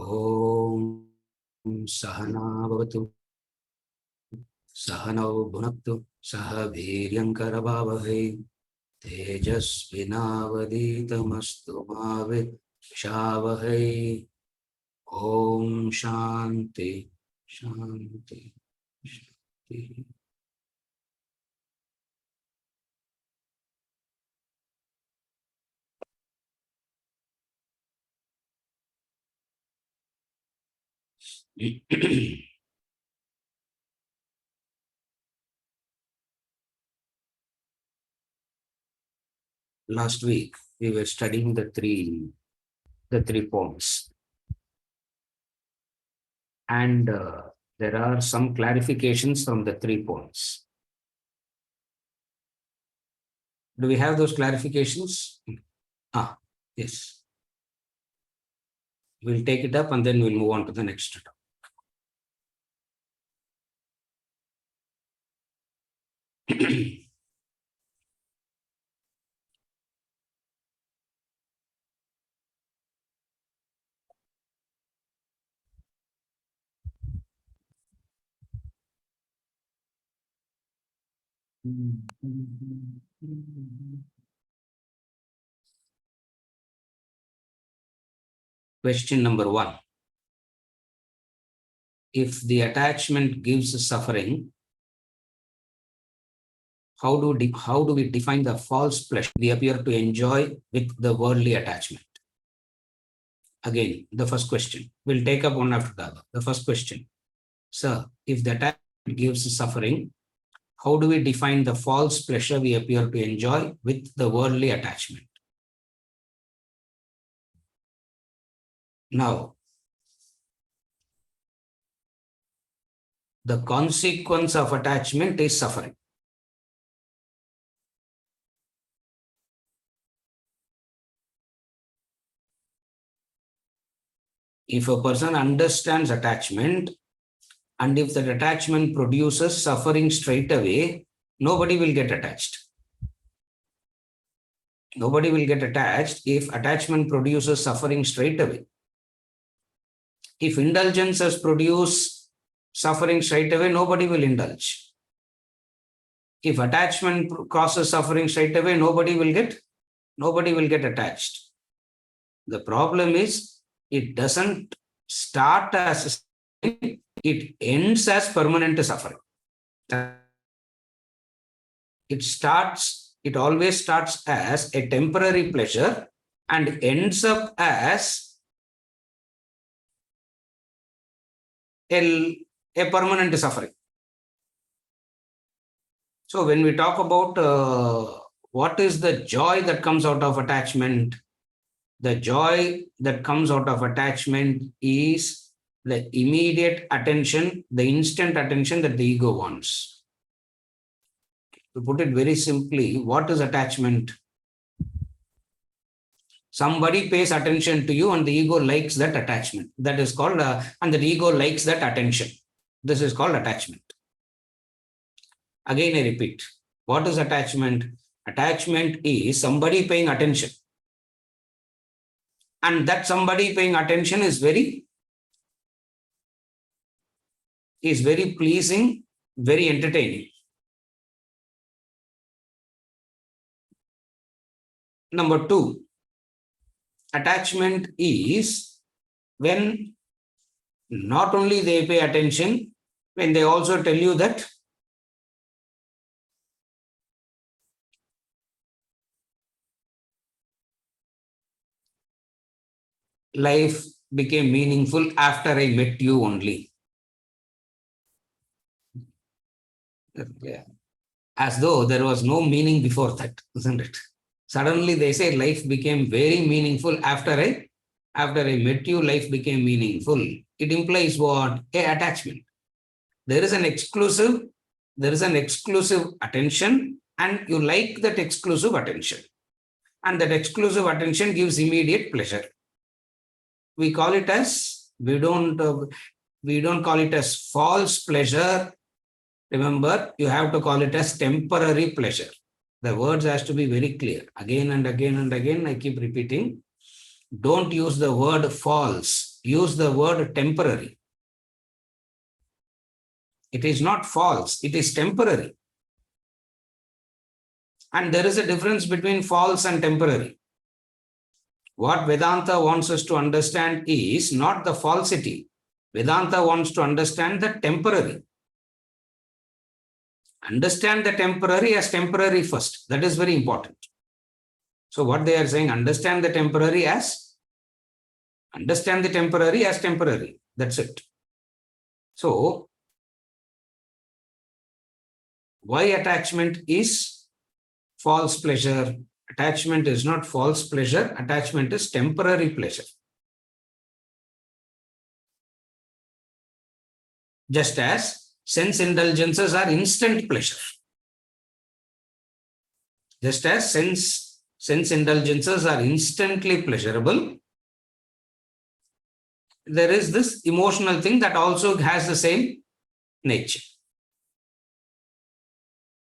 Om Sahana Bhavatu Sahanau Bhunaktu Saha Viryankarabhavai Tejasvinavaditamastu Shavahai. Om Shanti Shanti Shanti. Last week we were studying the three points, and there are some clarifications from the 3 points. Do we have those clarifications? Yes. We'll take it up and then we'll move on to the next topic. Question number 1. If the attachment gives suffering, how do we define the false pleasure we appear to enjoy with the worldly attachment? Again, the first question. We'll take up one after the other. The first question. Sir, if the attachment gives suffering, how do we define the false pleasure we appear to enjoy with the worldly attachment? Now, the consequence of attachment is suffering. If a person understands attachment, and if that attachment produces suffering straight away, nobody will get attached. Nobody will get attached if attachment produces suffering straight away. If indulgences produce suffering straight away, nobody will indulge. If attachment causes suffering straight away, nobody will get attached. The problem is it doesn't start as it ends as permanent suffering. It always starts as a temporary pleasure and ends up as a permanent suffering. So when we talk about what is the joy that comes out of attachment, the joy that comes out of attachment is the immediate attention, the instant attention that the ego wants. To put it very simply, what is attachment? Somebody pays attention to you and the ego likes that attachment. That is called, and the ego likes that attention. This is called attachment. Again, I repeat, what is attachment? Attachment is somebody paying attention. And that somebody paying attention is very pleasing, very entertaining. Number 2, attachment is when not only they pay attention, when they also tell you that life became meaningful after I met you only. As though there was no meaning before that, isn't it? Suddenly they say life became very meaningful after I met you, life became meaningful. It implies what? Attachment. There is an exclusive attention and you like that exclusive attention. And that exclusive attention gives immediate pleasure. We call it as, we don't call it as false pleasure. Remember, you have to call it as temporary pleasure. The words has to be very clear. Again and again and again, I keep repeating. Don't use the word false. use the word temporary. It is not false, it is temporary. And there is a difference between false and temporary. What Vedanta wants us to understand is not the falsity. Vedanta wants to understand the temporary. Understand the temporary as temporary first. That is very important. So what they are saying, understand the temporary as temporary. That's it. So why attachment is false pleasure? Attachment is not false pleasure. Attachment is temporary pleasure. Just as sense indulgences are instant pleasure. Just as sense indulgences are instantly pleasurable, there is this emotional thing that also has the same nature.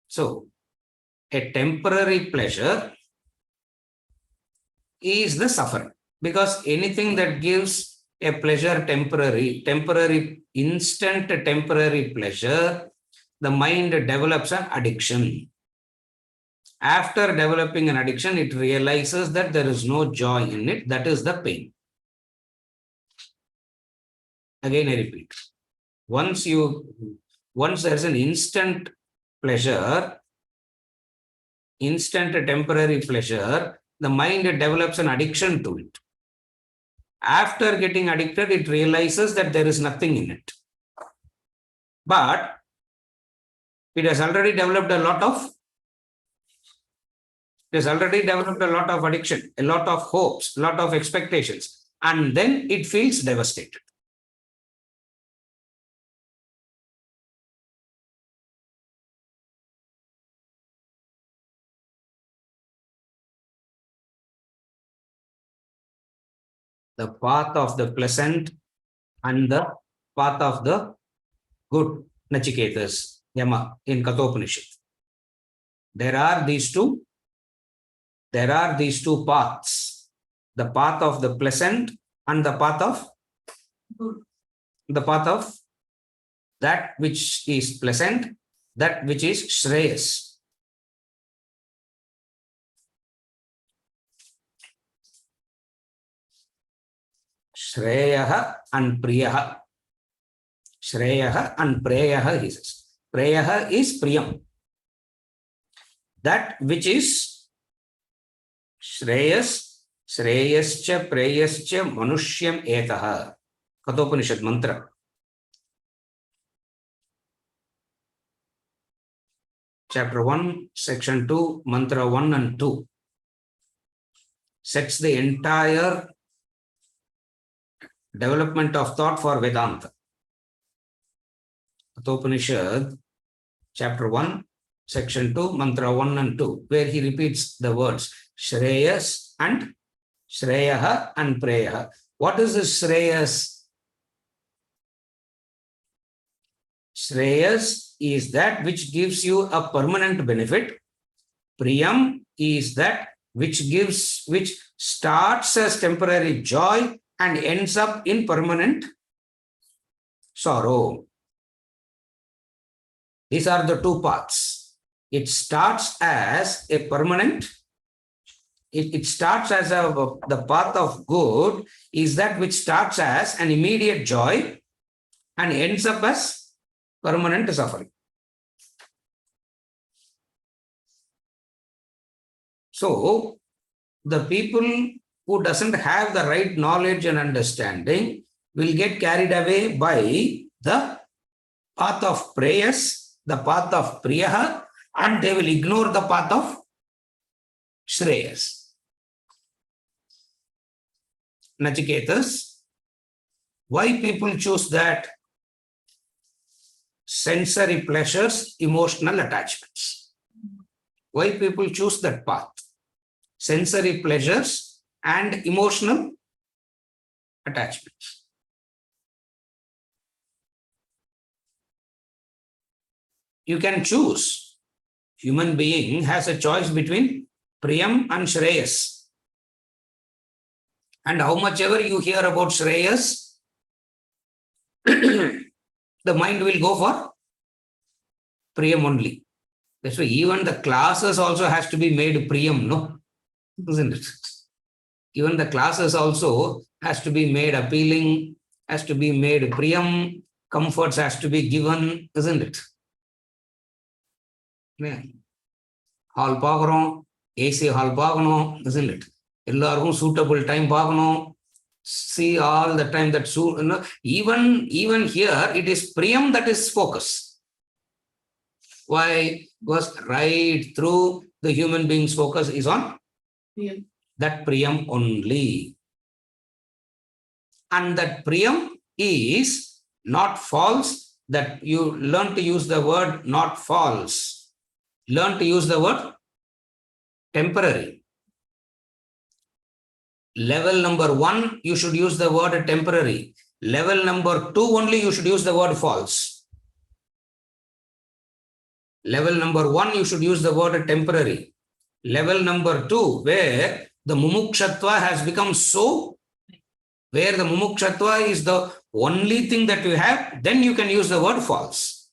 So, a temporary pleasure is the suffering, because anything that gives a pleasure instant temporary pleasure, the mind develops an addiction. After developing an addiction, it realizes that there is no joy in it. That is the pain. Again, I repeat. Once there's an instant pleasure, instant temporary pleasure, the mind develops an addiction to it. After getting addicted, it realizes that there is nothing in it. But it has already developed a lot of addiction, a lot of hopes, a lot of expectations, and then it feels devastated. The path of the pleasant and the path of the good, Nachiketas, Yama, in Kathopanishad. There are these two paths, the path of the pleasant and the path of that which is pleasant, that which is Shreyas. Shreyaha and Priyaha. Shreyaha and Preyaha, he says. Preyaha is Priyam. That which is Shreyas, Shreyascha, Preyascha, Manushyam Etaha. Kathopanishad mantra. Chapter 1, section 2, mantra 1 and 2 sets the entire development of thought for Vedanta. Kathopanishad, chapter 1, section 2, mantra 1 and 2, where he repeats the words Shreyas and Shreyaha and Preyaha. What is this Shreyas? Shreyas is that which gives you a permanent benefit. Priyam is that which starts as temporary joy and ends up in permanent sorrow. These are the two paths. It starts as a permanent, the path of good is that which starts as an immediate joy and ends up as permanent suffering. So, the people who doesn't have the right knowledge and understanding will get carried away by the path of prayers, the path of priyaha, and they will ignore the path of shreyas. Nachiketas, why people choose that? Sensory pleasures, emotional attachments. Why people choose that path? Sensory pleasures and emotional attachments. You can choose. Human being has a choice between Priyam and Shreyas. And how much ever you hear about Shreyas, the mind will go for Priyam only. That's why even the classes also has to be made Priyam, no? Isn't it? Even the classes also has to be made appealing, has to be made Priyam, comforts has to be given, isn't it? Yeah. Hall பார்க்குறோம், AC hall பார்க்கணும், isn't it? எல்லாருக்கும் suitable time பார்க்கணும். See all the time that even here it is Priyam that is focus. Why? Because right through the human being's focus is on Priyam. That Priyam only. And that Priyam is not false, that you learn to use the word not false. Learn to use the word temporary. Level number 1, you should use the word temporary. Level number 2 only, you should use the word false. Level number 1, you should use the word temporary. Level number 2, where the mumukshatva has become so, where the mumukshatva is the only thing that you have, then you can use the word false.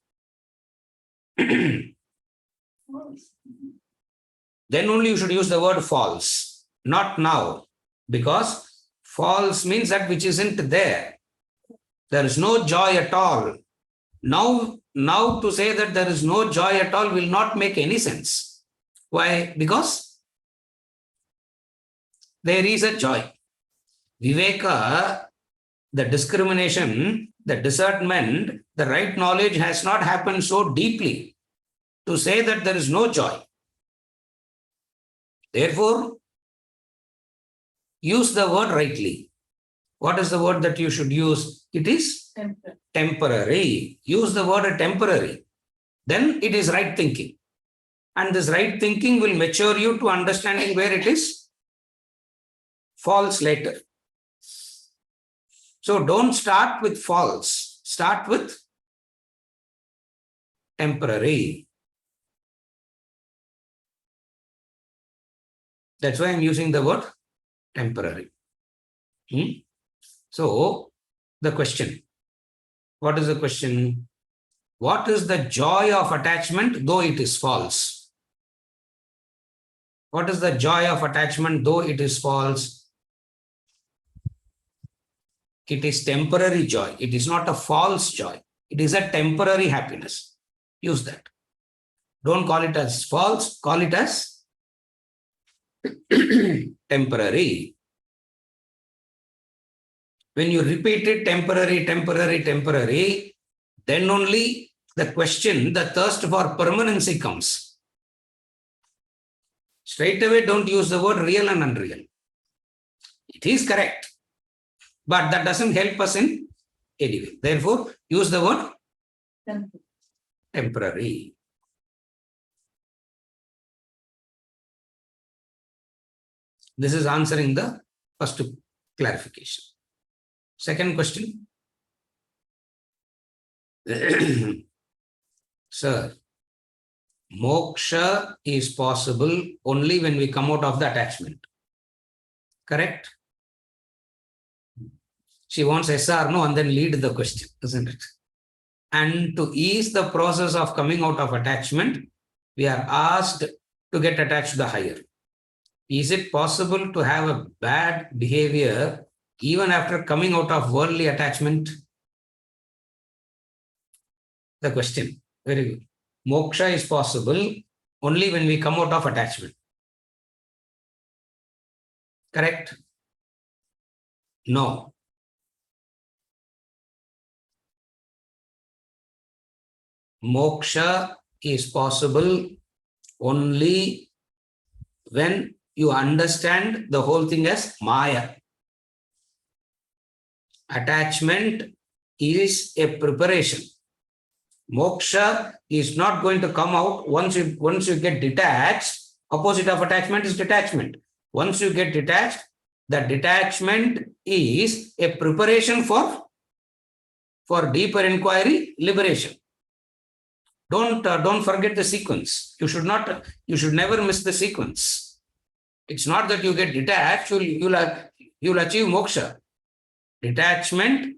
Then only you should use the word false, not now, because false means that which isn't there. There is no joy at all. Now to say that there is no joy at all will not make any sense. Why? Because there is a joy. Viveka, the discrimination, the discernment, the right knowledge has not happened so deeply to say that there is no joy. Therefore, use the word rightly. What is the word that you should use? It is temporary. Use the word temporary. Then it is right thinking. And this right thinking will mature you to understanding where it is false later. So don't start with false. Start with temporary. That's why I'm using the word temporary. So the question. What is the question? What is the joy of attachment though it is false? What is the joy of attachment though it is false? It is temporary joy. It is not a false joy. It is a temporary happiness. Use that. Don't call it as false. Call it as temporary. When you repeat it temporary, temporary, temporary, then only the question, the thirst for permanency comes. Straight away, don't use the word real and unreal. It is correct, but that doesn't help us in any way. Therefore, use the word temporary. This is answering the first clarification. Second question. Sir, moksha is possible only when we come out of the attachment. Correct? She wants yes or no and then lead the question, isn't it? And to ease the process of coming out of attachment, we are asked to get attached to the higher. Is it possible to have a bad behavior even after coming out of worldly attachment? The question. Very good. Moksha is possible only when we come out of attachment. Correct? No. Moksha is possible only when you understand the whole thing as Maya. Attachment is a preparation. Moksha is not going to come out once you get detached. Opposite of attachment is detachment. Once you get detached, the detachment is a preparation for deeper inquiry, liberation. Don't forget the sequence. You should never miss the sequence. It's not that you get detached, you will achieve moksha. Detachment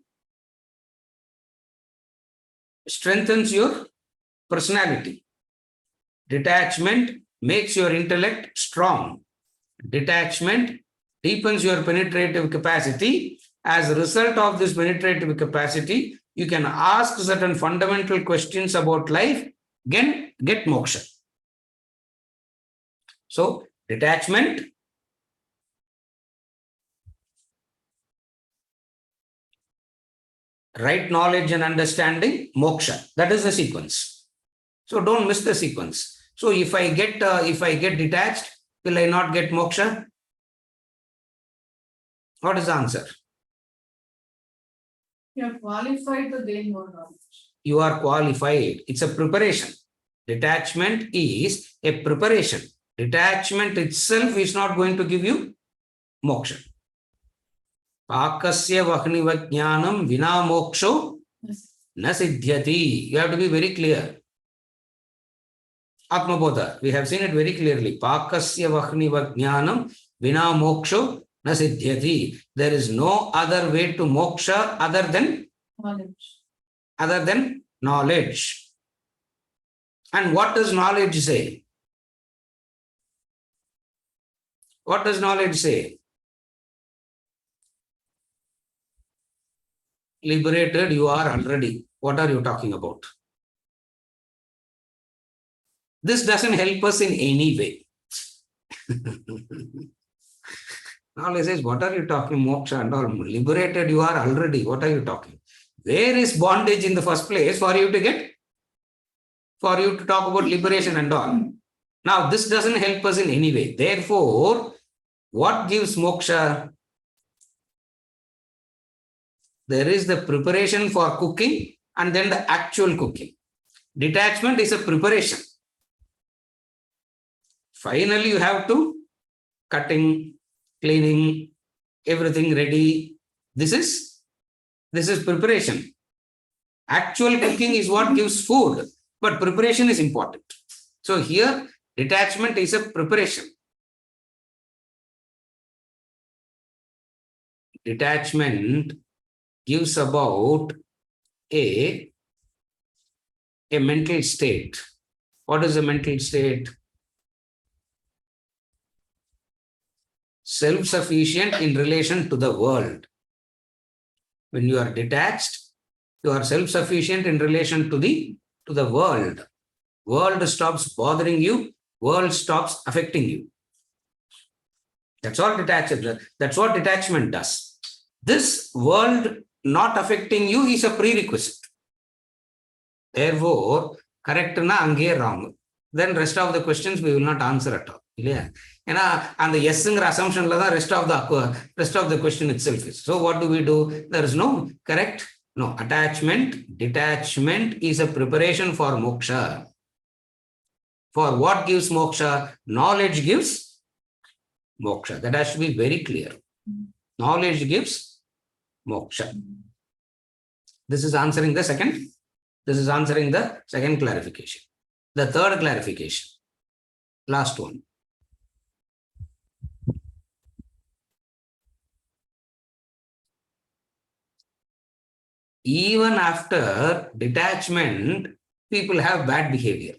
strengthens your personality. Detachment makes your intellect strong. Detachment deepens your penetrative capacity. As a result of this penetrative capacity, you can ask certain fundamental questions about life, get moksha. So, detachment, right knowledge and understanding, moksha. That is the sequence. So don't miss the sequence. So if I get detached, will I not get moksha? What is the answer? You are qualified to gain more knowledge. You are qualified. It's a preparation. Detachment is a preparation. Detachment itself is not going to give you moksha. Pakasya vahniva vina moksho na siddhyati. You have to be very clear. Atmabodha, we have seen it very clearly. Pakasya vahniva vina moksho na siddhyati. There is no other way to moksha other than knowledge. And what does knowledge say? What does knowledge say? Liberated you are already. What are you talking about? This doesn't help us in any way. Knowledge says, what are you talking? Moksha and all. Liberated you are already. What are you talking? Where is bondage in the first place for you to talk about liberation and all? Now, this doesn't help us in any way. Therefore, what gives moksha? There is the preparation for cooking and then the actual cooking. Detachment is a preparation. Finally, you have to cutting, cleaning, everything ready. This is preparation. Actual cooking is what gives food, but preparation is important. So here, detachment is a preparation. Detachment gives about a mental state. What is a mental state? Self-sufficient in relation to the world. When you are detached, you are self-sufficient in relation to the world. World stops bothering you. World stops affecting you. That's all detachment. That's what detachment does. This world not affecting you is a prerequisite. Therefore, correct na ange wrong. Then rest of the questions we will not answer at all. Yeah. And the yes assumption rest of the question itself is. So what do? There is no correct. No, attachment, detachment is a preparation for moksha. For what gives moksha? Knowledge gives moksha. That has to be very clear. Knowledge gives moksha. This is answering the second. This is answering the second clarification. The third clarification. Last one. Even after detachment, people have bad behavior.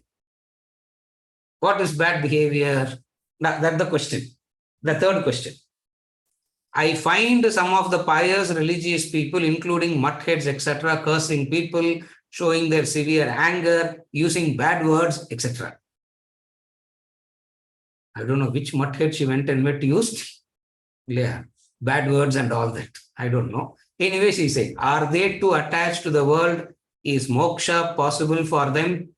What is bad behavior? That's the question. The third question. I find some of the pious religious people, including muttheads, etc., cursing people, showing their severe anger, using bad words, etc. I don't know which mutthead she went and met used. Yeah, bad words and all that. I don't know. Anyway, she said, are they too attached to the world? Is moksha possible for them?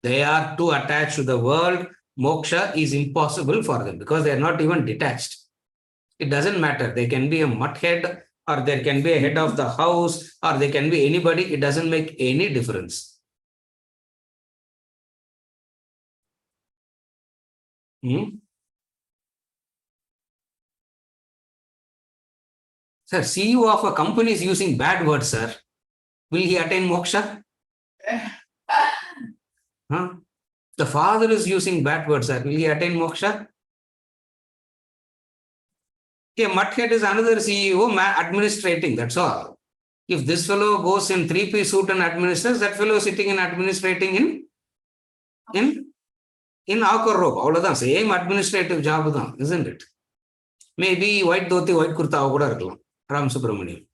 They are too attached to the world. Moksha is impossible for them because they are not even detached. It doesn't matter. They can be a mutthead, or there can be a head of the house, or they can be anybody. It doesn't make any difference. Sir, CEO of a company is using bad words, sir. Will he attain moksha? Huh? The father is using bad words, sir. Will he attain moksha? A mudhead is another CEO administrating, that's all. If this fellow goes in three-piece suit and administers, that fellow sitting and administrating in Akar rope. All same administrative job, isn't it? Maybe white dhoti, white kurta irukkalam. Ram Subramaniam.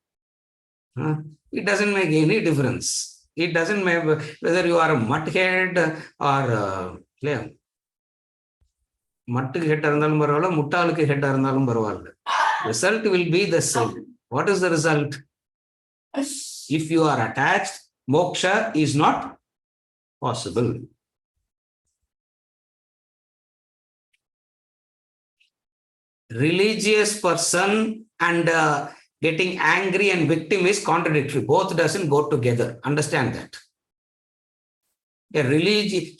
It doesn't make any difference. It doesn't matter whether you are a mudhead or மட்டுக்கு ஹெட்டா இருந்தாலும் பரவாயில்ல, முட்டாளுக்கு ஹெட்டா இருந்தாலும் பரவாயில்ல. Result will be the same. What is the result? If you are attached, moksha is not possible. Religious person and getting angry and victim is contradictory. Both doesn't go together. Understand that. A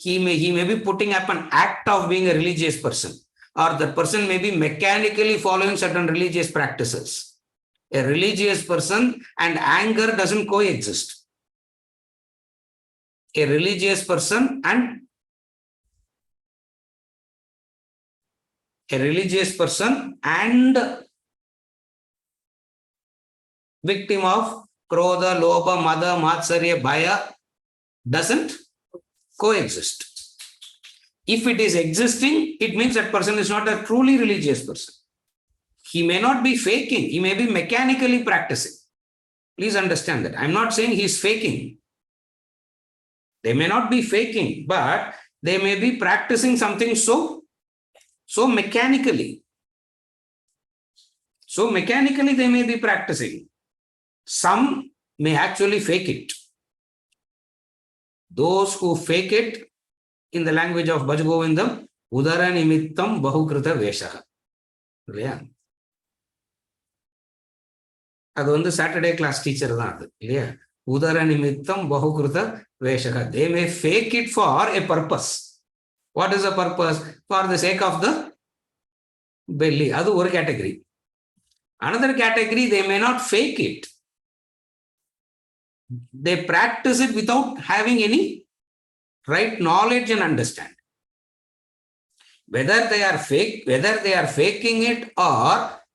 he may be putting up an act of being a religious person, or the person may be mechanically following certain religious practices. A religious person and anger doesn't coexist. A religious person and victim of krodha, lobha, mada, matsarya, bhaya doesn't coexist. If it is existing, it means that person is not a truly religious person. He may not be faking, he may be mechanically practicing. Please understand that. I'm not saying he's faking. They may not be faking, but they may be practicing something so mechanically. So mechanically they may be practicing. Some may actually fake it. Those who fake it, in the language of Bhajagovindam, udara nimittam bahukrita veshaha. அது Saturday class teacher தான் அது இல்லையா? உதர நிமித்தம் பகுகிருத வேஷக. They may fake it for a purpose. What is the purpose? For the sake of the belly. அது ஒரு category. Another category, they may not fake it. They practice it without having any right knowledge and understanding. Whether they are faking it or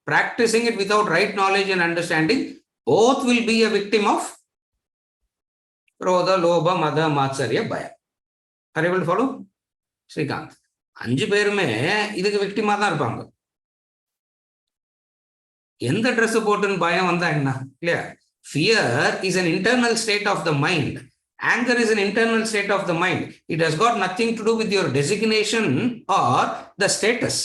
practicing it without right knowledge and understanding, both will be a victim of krodha, lobha, mada, matsarya, bhaya. Are you able to follow? Srikanth. 5 பேருமே இதுக்கு விக்டிமா தான் இருப்பாங்க. எந்த dress போட்டுன்னு பயம் வந்தா என்ன இல்லையா? Fear is an internal state of the mind. Anger is an internal state of the mind. It has got nothing to do with your designation or the status.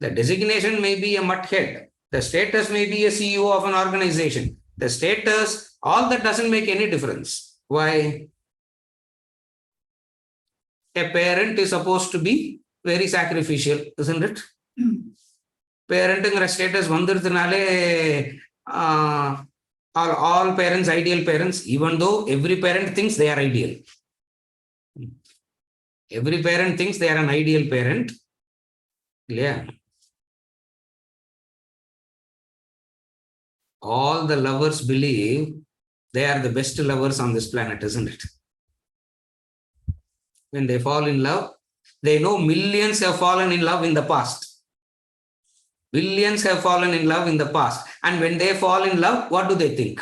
The designation may be a mudhead. The status may be a CEO of an organization. The status, all that doesn't make any difference. Why? A parent is supposed to be very sacrificial, isn't it? Parenting status vandirudhanaale all parents ideal parents, even though every parent thinks they are ideal. Every parent thinks they are an ideal parent. Yeah. All the lovers believe they are the best lovers on this planet, isn't it? When they fall in love, they know millions have fallen in love in the past. Billions have fallen in love in the past. And when they fall in love, what do they think?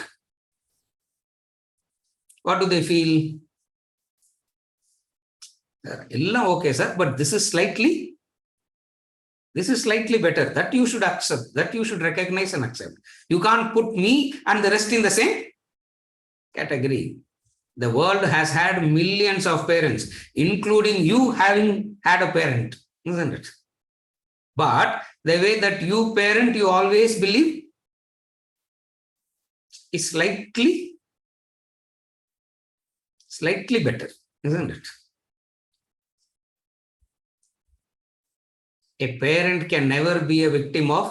What do they feel? Okay, sir, but this is slightly better. That you should accept. That you should recognize and accept. You can't put me and the rest in the same category. The world has had millions of parents, including you having had a parent, isn't it? But the way that you parent, you always believe is slightly better, isn't it? A parent can never be a victim of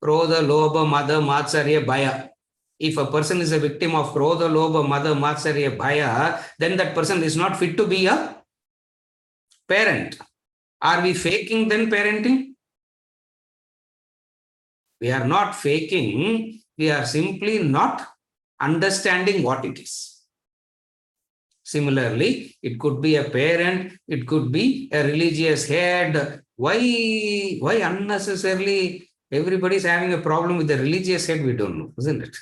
krodha, lobha, mada, matsarya, bhaya. If a person is a victim of krodha, lobha, mada, matsarya, bhaya, then that person is not fit to be a parent. Are we faking then parenting? We are not faking. We are simply not understanding what it is. Similarly, it could be a parent, it could be a religious head, Why unnecessarily everybody is having a problem with the religious head, we don't know, isn't it?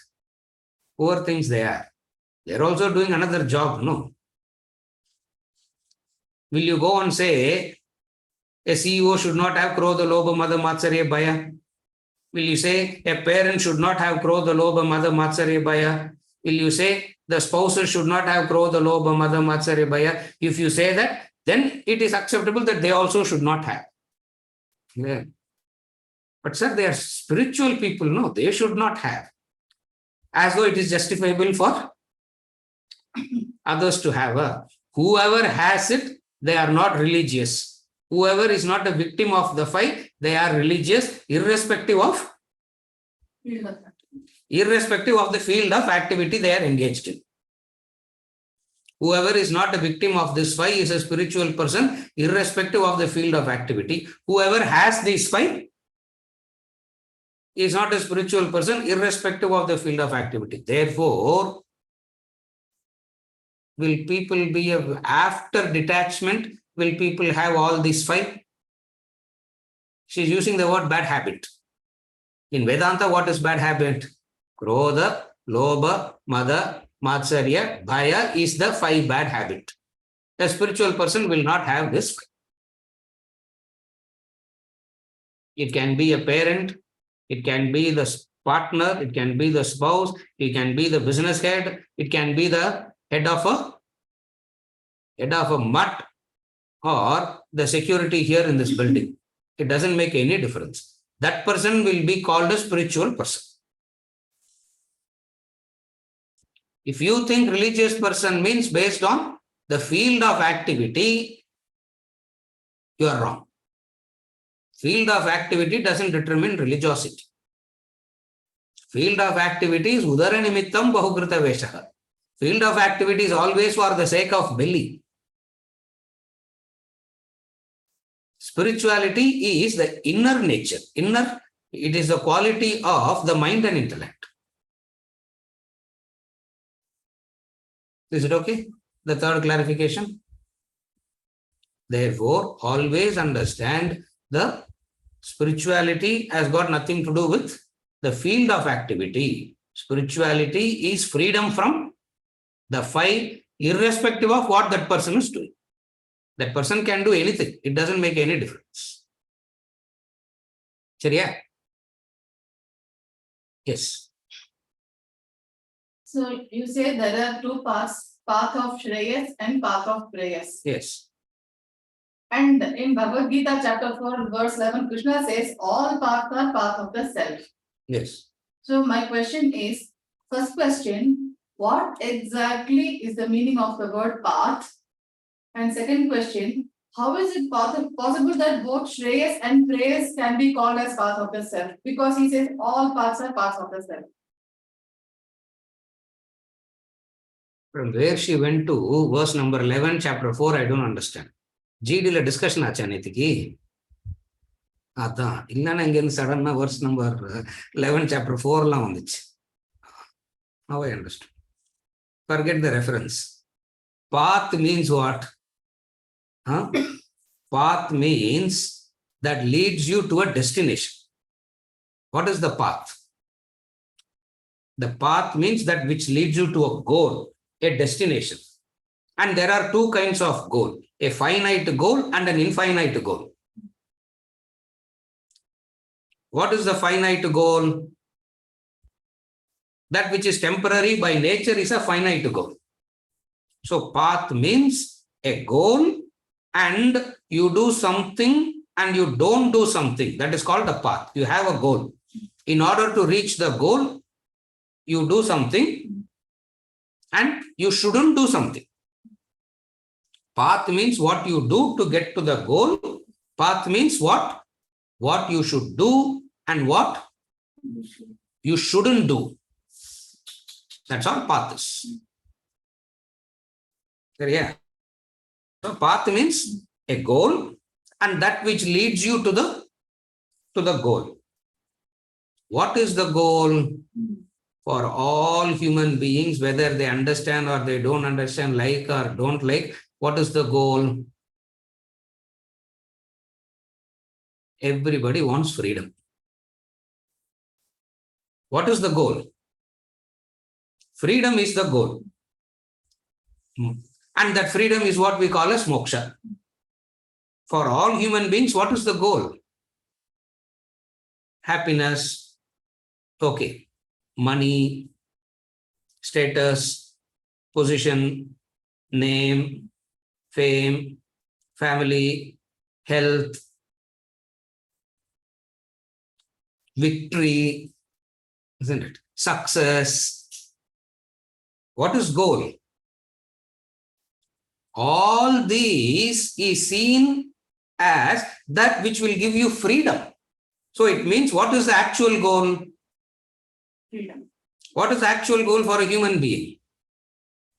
Poor things they are. They're also doing another job, no? Will you go and say a CEO should not have Krodha, Lobha, Mada, Matsarya, Bhaya? Will you say a parent should not have Krodha, Lobha, Mada, Matsarya, Bhaya? Will you say the spouses should not have Krodha, Lobha, Mada, Matsarya, Bhaya? If you say that, then it is acceptable that they also should not have. Yeah. But sir, they are spiritual people, no, they should not have. As though it is justifiable for others to have. Whoever has it, they are not religious. Whoever is not a victim of the fight, they are religious, irrespective of the field of activity they are engaged in. Whoever is not a victim of this fight is a spiritual person, irrespective of the field of activity. Whoever has this fight is not a spiritual person, irrespective of the field of activity. Therefore, will people be after detachment? Will people have all this five? She's using the word bad habit. In Vedanta, what is bad habit? Krodha, Lobha, Mada, Matsarya, Bhaya is the five bad habit. A spiritual person will not have this five. It can be a parent, it can be the partner, it can be the spouse, it can be the business head, it can be the head of a mutt or the security here in this building. It doesn't make any difference. That person will be called a spiritual person. If you think religious person means based on the field of activity, you are wrong. Field of activity doesn't determine religiosity. Field of activity is udara nimittam bahukrita veshaha. Field of activity is always for the sake of belly. Spirituality is the inner nature. It is the quality of the mind and intellect. Is it okay? The third clarification. Therefore, always understand the spirituality has got nothing to do with the field of activity. Spirituality is freedom from the five, irrespective of what that person is doing. That person can do anything. It doesn't make any difference. Chariya? Yes. So you say there are two paths, path of Shreyas and path of Preyas. Yes. And in Bhagavad Gita chapter 4 verse 11, Krishna says all paths are path of the self. Yes. So my question is, first question, what exactly is the meaning of the word path? And second question, how is it possible that both Shreyas and Preyas can be called as path of the self? Because he says all paths are paths of the self. From where she went to verse number 11, chapter 4, I don't understand. GD la discussion acha netiki. Adha, illana inge sudden verse number 11, chapter 4 la vandichu. Now I understand. Forget the reference. Path means what? Huh? Path means that leads you to a destination. What is the path? The path means that which leads you to a goal, a destination. And there are two kinds of goal, a finite goal and an infinite goal. What is the finite goal? That which is temporary by nature is a finite goal. So path means a goal and you do something and you don't do something. That is called a path. You have a goal. In order to reach the goal, you do something and you shouldn't do something. Path means what you do to get to the goal. Path means what you should do and what you shouldn't do. That's all path is. Yeah. So path means a goal and that which leads you to the goal. What is the goal? For all human beings, whether they understand or they don't understand, like or don't like, what is the goal? Everybody wants freedom. What is the goal? Freedom is the goal. And that freedom is what we call as moksha. For all human beings, what is the goal? Happiness, okay, money, status, position, name, fame, family, health, victory, isn't it? Success. What is goal? All these is seen as that which will give you freedom. So it means, what is the actual goal? Freedom. What is the actual goal for a human being?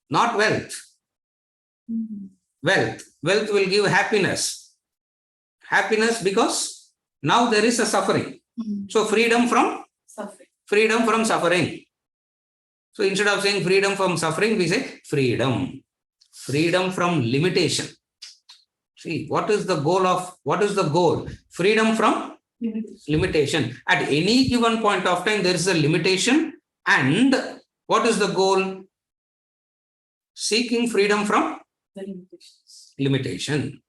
Not wealth. Wealth will give happiness. Happiness because now there is a suffering. So freedom from Suffering. Freedom from suffering. So instead of saying freedom from suffering, we say freedom. Freedom from limitation. See, what is the goal? Freedom from limitation. At any given point of time, there is a limitation. And what is the goal? Seeking freedom from The limitations. limitation.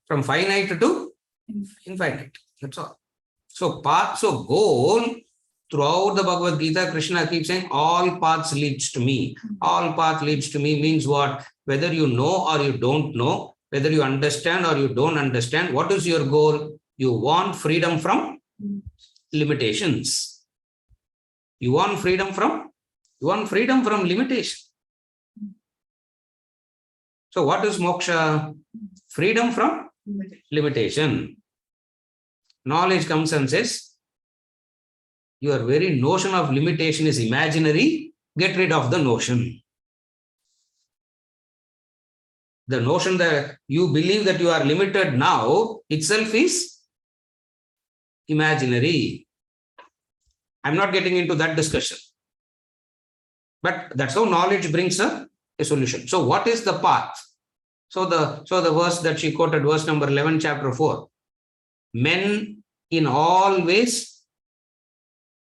From finite to infinite. That's all. So goal, throughout the Bhagavad Gita, Krishna keeps saying, all paths leads to me. All path leads to me means what? Whether you know or you don't know, whether you understand or you don't understand, what is your goal? You want freedom from limitations. You want freedom from limitation. So what is moksha? Freedom from limitation. Knowledge comes and says, your very notion of limitation is imaginary. Get rid of the notion. The notion that you believe that you are limited now itself is imaginary. I'm not getting into that discussion. But that's how knowledge brings a solution. So what is the path? So the verse that she quoted, verse number 11, chapter 4. Men in all ways,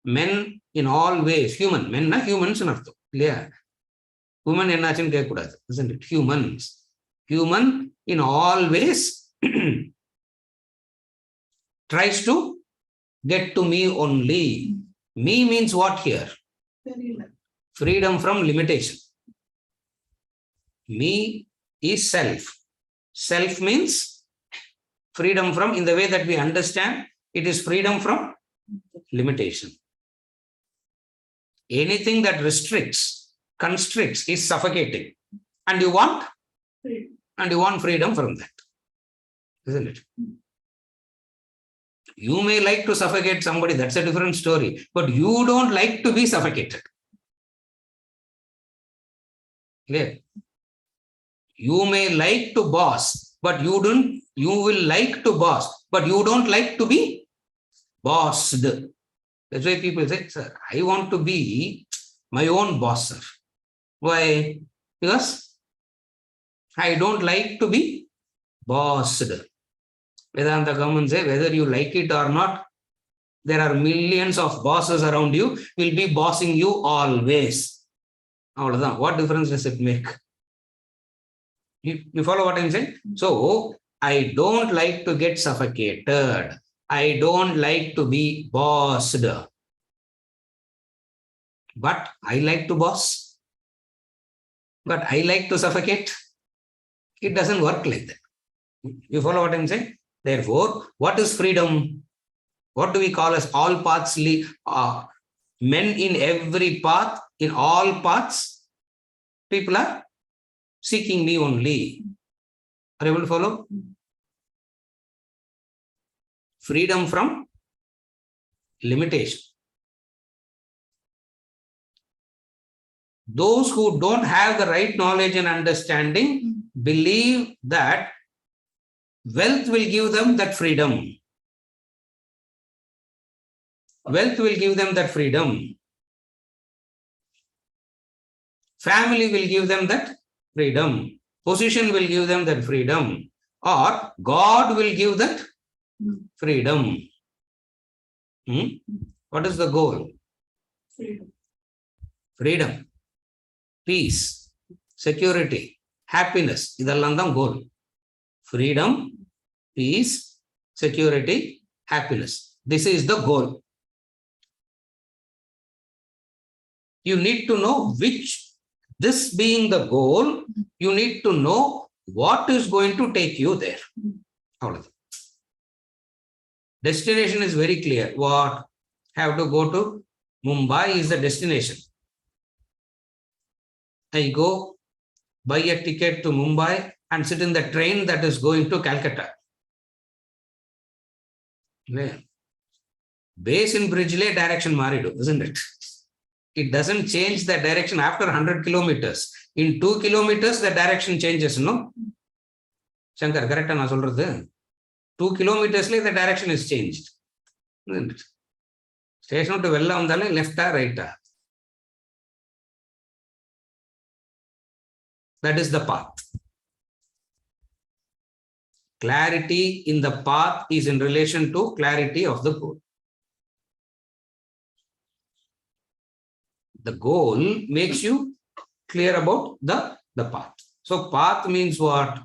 human, men na humans in artham. Yeah. Women ennachinu kekudadu, isn't it? Human in all ways tries to get to me only. Me means what here? Freedom from limitation. Me is self. Self means freedom from, in the way that we understand, it is freedom from limitation. Anything that restricts, constricts is suffocating. And you want freedom from that. Isn't it? You may like to suffocate somebody, that's a different story. But you don't like to be suffocated. Clear? You may like to boss, but you will like to boss, but you don't like to be bossed. That's why people say, sir, I want to be my own boss, sir. Why? Because I don't like to be bossed. Vedanta comes say, whether you like it or not, there are millions of bosses around you, will be bossing you always. What difference does it make? You follow what I'm saying? So, I don't like to get suffocated. I don't like to be bossed. But I like to boss. But I like to suffocate. It doesn't work like that. You follow what I'm saying? Therefore, what is freedom? What do we call as all paths? Men in every path, in all paths, people are seeking me only. Are you able to follow? Freedom from limitation. Those who don't have the right knowledge and understanding believe that wealth will give them that freedom. Wealth will give them that freedom. Family will give them that freedom. Position will give them that freedom. Or God will give that Freedom. What is the goal? Freedom. Freedom, peace, security, happiness. Idallam dhan goal. Freedom, peace, security, happiness. This is the goal. You need to know which, this being the goal, you need to know what is going to take you there. Destination is very clear. What? Have to go to Mumbai is the destination. I go, buy a ticket to Mumbai and sit in the train that is going to Calcutta. Base in Bridgeley direction maridu, isn't it? It doesn't change the direction after 100 kilometers. In 2 kilometers, the direction changes, no? Shankar, correct? Na solradhu. 2 kilometers, the direction is changed. Isn't it? Station to Vella undale, left or right. That is the path. Clarity in the path is in relation to clarity of the goal. The goal makes you clear about the path. So path means what?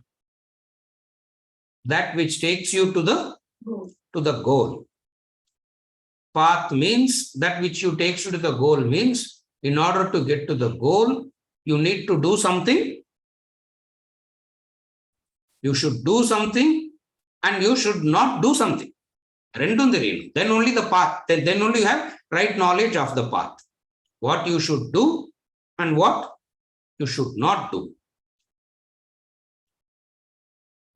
That which takes you to the goal. Path means that which you takes you to the goal means in order to get to the goal, you need to do something. You should do something and you should not do something. Then only the path, then only you have right knowledge of the path. What you should do and what you should not do.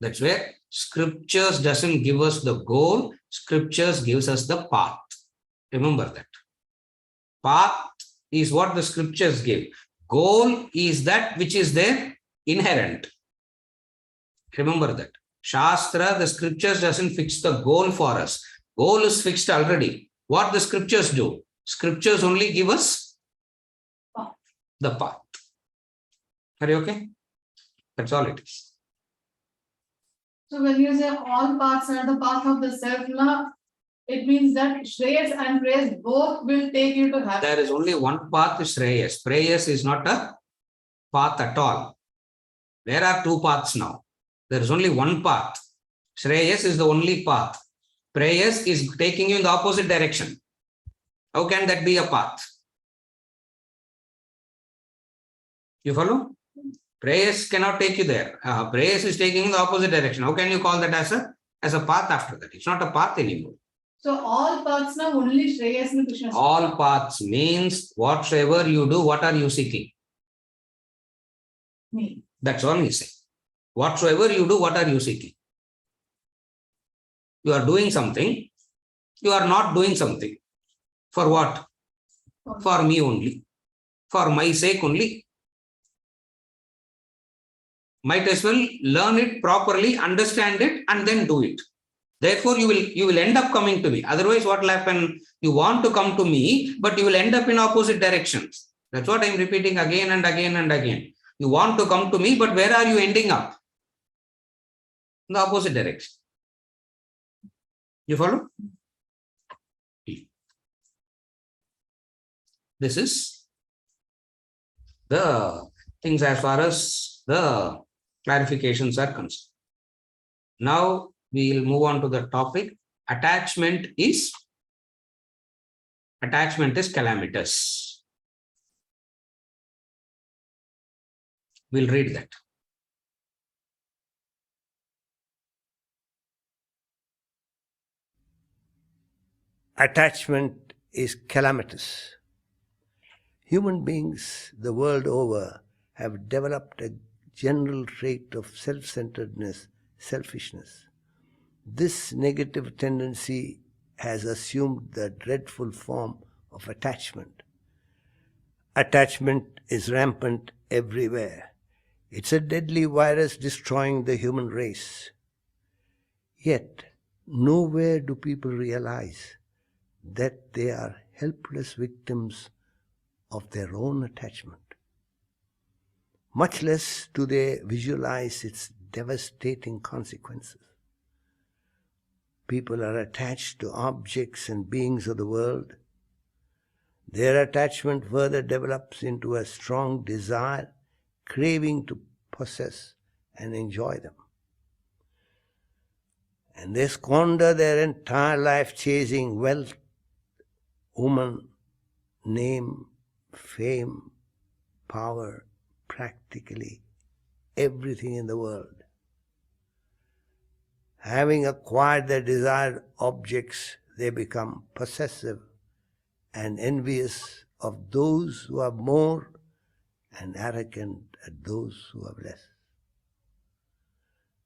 That's where scriptures doesn't give us the goal, scriptures gives us the path. Remember that. Path is what the scriptures give. Goal is that which is there inherent. Remember that. Shastra, the scriptures doesn't fix the goal for us. Goal is fixed already. What the scriptures do? Scriptures only give us the path. Are you okay? That's all it is. So when you say all paths are the path of the self-love, it means that Shreyas and Prayas both will take you to happiness. There is only one path, Shreyas. Prayas is not a path at all. There are two paths now. There is only one path. Shreyas is the only path. Prayas is taking you in the opposite direction. How can that be a path? You follow? Prayas cannot take you there. Prayas is taking in the opposite direction. How can you call that as a path after that? It's not a path anymore. So all paths now only Shreyas and Krishna. All paths means whatsoever you do, what are you seeking? Me. That's all he said. Whatsoever you do, what are you seeking? You are doing something. You are not doing something. For what? For me only. For my sake only. Might as well learn it properly, understand it, and then do it. Therefore, you will end up coming to me. Otherwise, what will happen? You want to come to me, but you will end up in opposite directions. That's what I'm repeating again and again and again. You want to come to me, but where are you ending up? In the opposite direction. You follow? This is the things as far as the clarifications are concerned. Now we will move on to the topic. Attachment is calamitous. We'll read that. Attachment is calamitous. Human beings the world over have developed a general trait of self-centeredness, selfishness. This negative tendency has assumed the dreadful form of attachment. Attachment is rampant everywhere. It's a deadly virus destroying the human race. Yet, nowhere do people realize that they are helpless victims of their own attachment. Much less do they visualize its devastating consequences. people are attached to objects and beings of the world, their attachment further develops into a strong desire, craving to possess and enjoy them. And they squander their entire life chasing wealth, woman, name, fame, power, practically everything in the world. Having acquired their desired objects, they become possessive and envious of those who have more and arrogant at those who have less.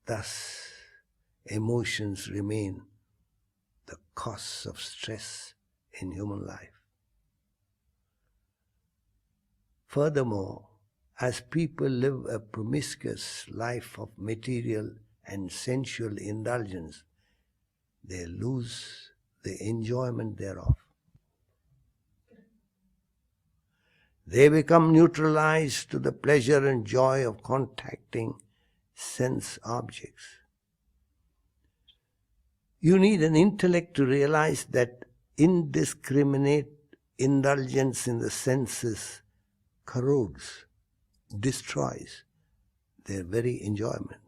Thus, emotions remain the cause of stress in human life. Furthermore, as people live a promiscuous life of material and sensual indulgence, they lose the enjoyment thereof. They become neutralized to the pleasure and joy of contacting sense objects. You need an intellect to realize that indiscriminate indulgence in the senses corrodes, destroys their very enjoyment.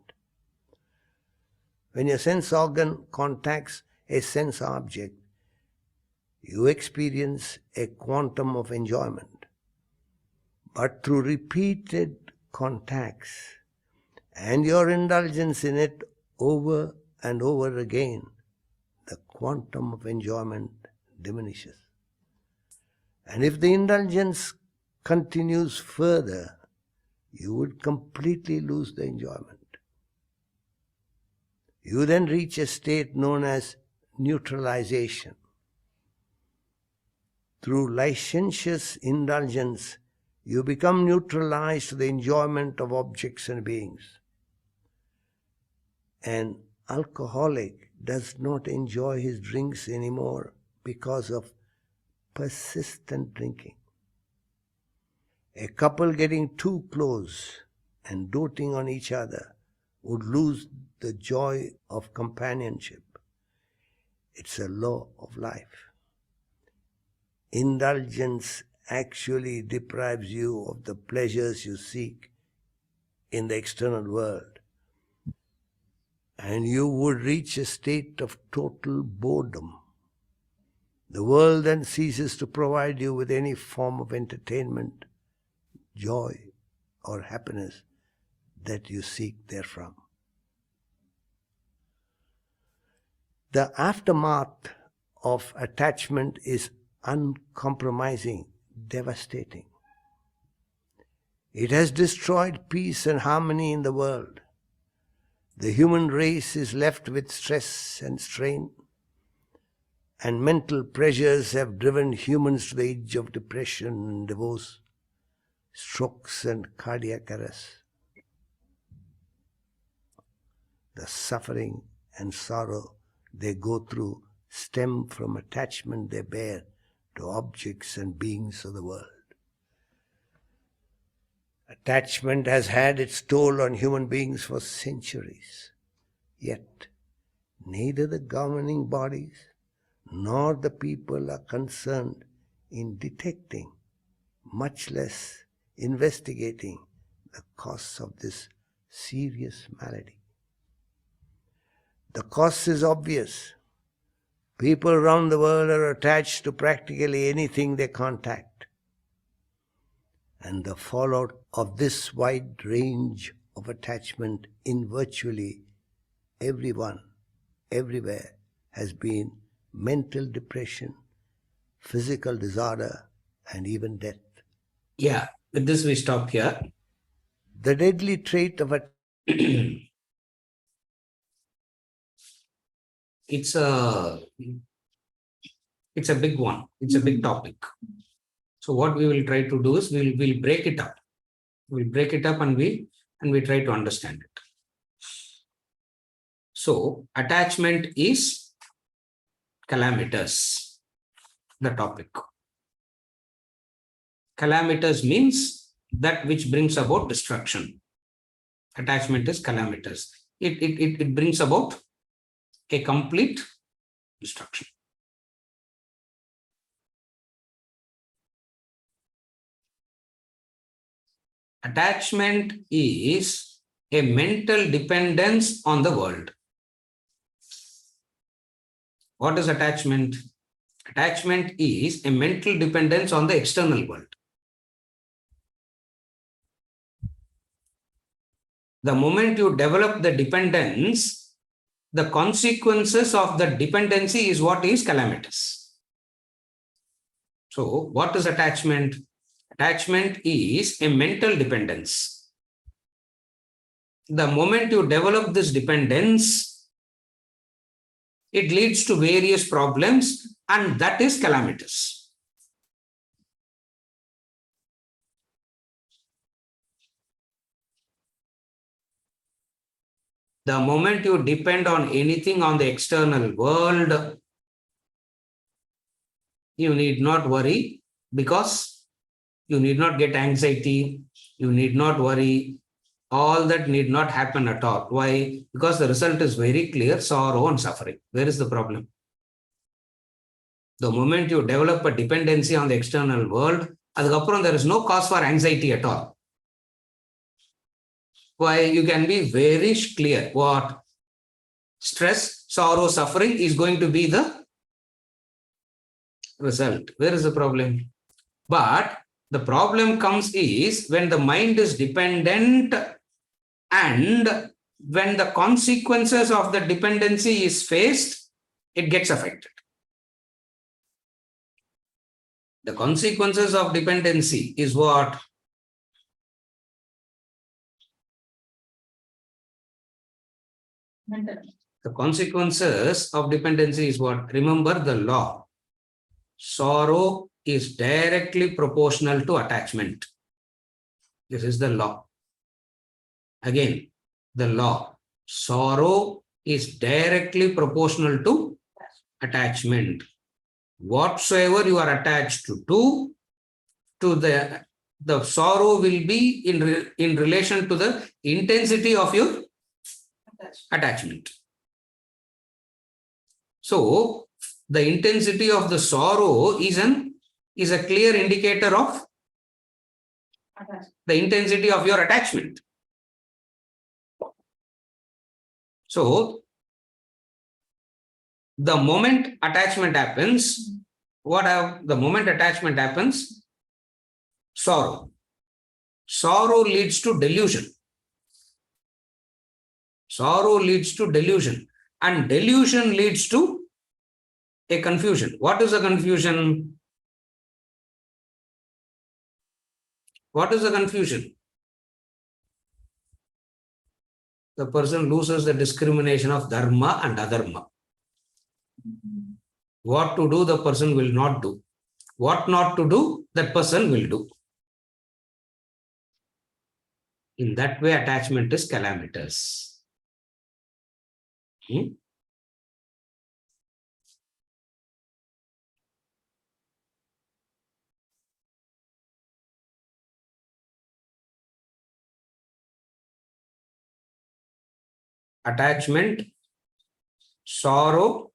When your sense organ contacts a sense object, you experience a quantum of enjoyment. But through repeated contacts and your indulgence in it over and over again, the quantum of enjoyment diminishes. And if the indulgence continues further, you would completely lose the enjoyment. You then reach a state known as neutralization. Through licentious indulgence, you become neutralized to the enjoyment of objects and beings. An alcoholic does not enjoy his drinks anymore because of persistent drinking. A couple getting too close and doting on each other would lose the joy of companionship. It's a law of life. Indulgence actually deprives you of the pleasures you seek in the external world, and you would reach a state of total boredom. The world then ceases to provide you with any form of entertainment, joy, or happiness that you seek therefrom. The aftermath of attachment is uncompromising, devastating. It has destroyed peace and harmony in the world. The human race is left with stress and strain, and mental pressures have driven humans to the edge of depression and divorce, strokes and cardiac arrest. The suffering and sorrow they go through stem from attachment they bear to objects and beings of the world. Attachment has had its toll on human beings for centuries. Yet, neither the governing bodies nor the people are concerned in detecting, much less investigating, the cause of this serious malady. The cause is obvious. People around the world are attached to practically anything they contact. And the fallout of this wide range of attachment in virtually everyone, everywhere, has been mental depression, physical disorder, and even death. Yeah, with this we stop here. The deadly trait of It's a big one. It's a big topic. So what we will try to do is we'll break it up. We'll break it up and we try to understand it. So attachment is calamitous, the topic. Calamitous means that which brings about destruction. Attachment is calamitous. It brings about a complete destruction. Attachment is a mental dependence on the world. What is attachment? Attachment is a mental dependence on the external world. The moment you develop the dependence, the consequences of the dependency is what is calamitous. So, what is attachment? Attachment is a mental dependence. The moment you develop this dependence, it leads to various problems, and that is calamitous. The moment you depend on anything on the external world, you need not worry, because you need not get anxiety, you need not worry. All that need not happen at all. Why? Because the result is very clear: sorrow and suffering. Where is the problem? The moment you develop a dependency on the external world, there is no cause for anxiety at all. Why? You can be very clear what stress, sorrow, suffering is going to be the result. Where is the problem? But the problem comes is when the mind is dependent and when the consequences of the dependency is faced, it gets affected. The consequences of dependency is what? Mental. The consequences of dependency is what? Remember the law. Sorrow is directly proportional to attachment. This is the law. Again, the law. Sorrow is directly proportional to attachment. Whatsoever you are attached to the sorrow will be in relation to the intensity of your attachment. So, the intensity of the sorrow is a clear indicator of the intensity of your attachment. So, the moment attachment happens, the moment attachment happens? Sorrow. Sorrow leads to delusion. Sorrow leads to delusion. And delusion leads to a confusion. What is a confusion? What is the confusion? The person loses the discrimination of dharma and adharma. What to do, the person will not do. What not to do, that person will do. In that way, attachment is calamitous. Attachment, sorrow,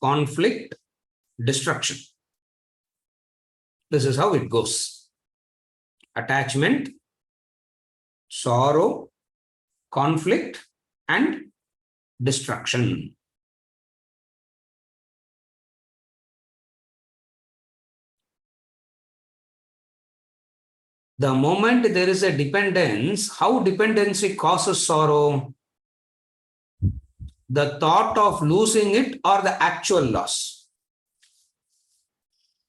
conflict, destruction. This is how it goes. Attachment, sorrow, conflict, and destruction. The moment there is a dependence, how dependency causes sorrow? The thought of losing it or the actual loss?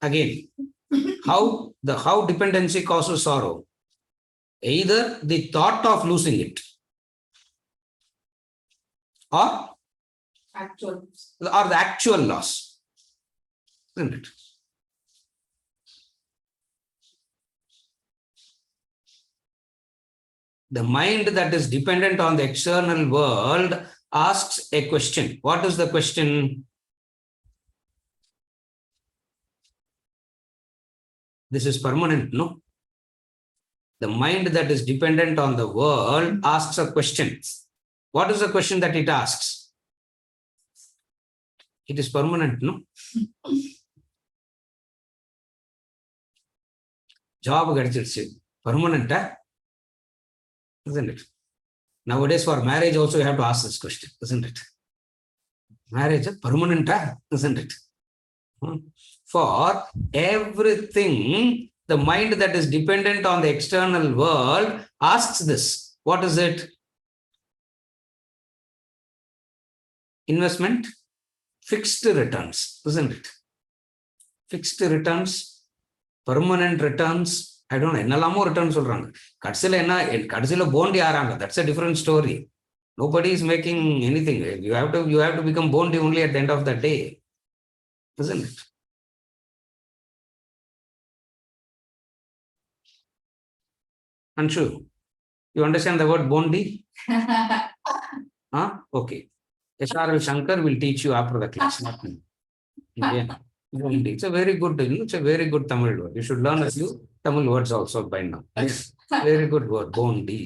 Again, how dependency causes sorrow? Either the thought of losing it or the actual loss. Isn't it? The mind that is dependent on the external world asks a question. What is the question? This is permanent, no? The mind that is dependent on the world asks a question. What is the question that it asks? It is permanent, no? Job permanent, isn't it? Nowadays, for marriage also you have to ask this question, isn't it? Marriage permanent, isn't it? For everything, the mind that is dependent on the external world asks this. What is it? Investment, fixed returns, isn't it? Fixed returns, permanent returns. I don't know, என்னெல்லாமோ returns சொல்றாங்க. கடைசியில போண்டி ஆறாங்க. That's a different story. Nobody is making anything. You have to become bondi only at the end of the day, isn't it? Anshu, you understand the word bondi? Okay. SRL Shankar will teach you after the class, not me. Okay. Bondi. It's a very good, it's a very good Tamil word. You should learn a few Tamil words also by now. Yes. Very good word, bondi.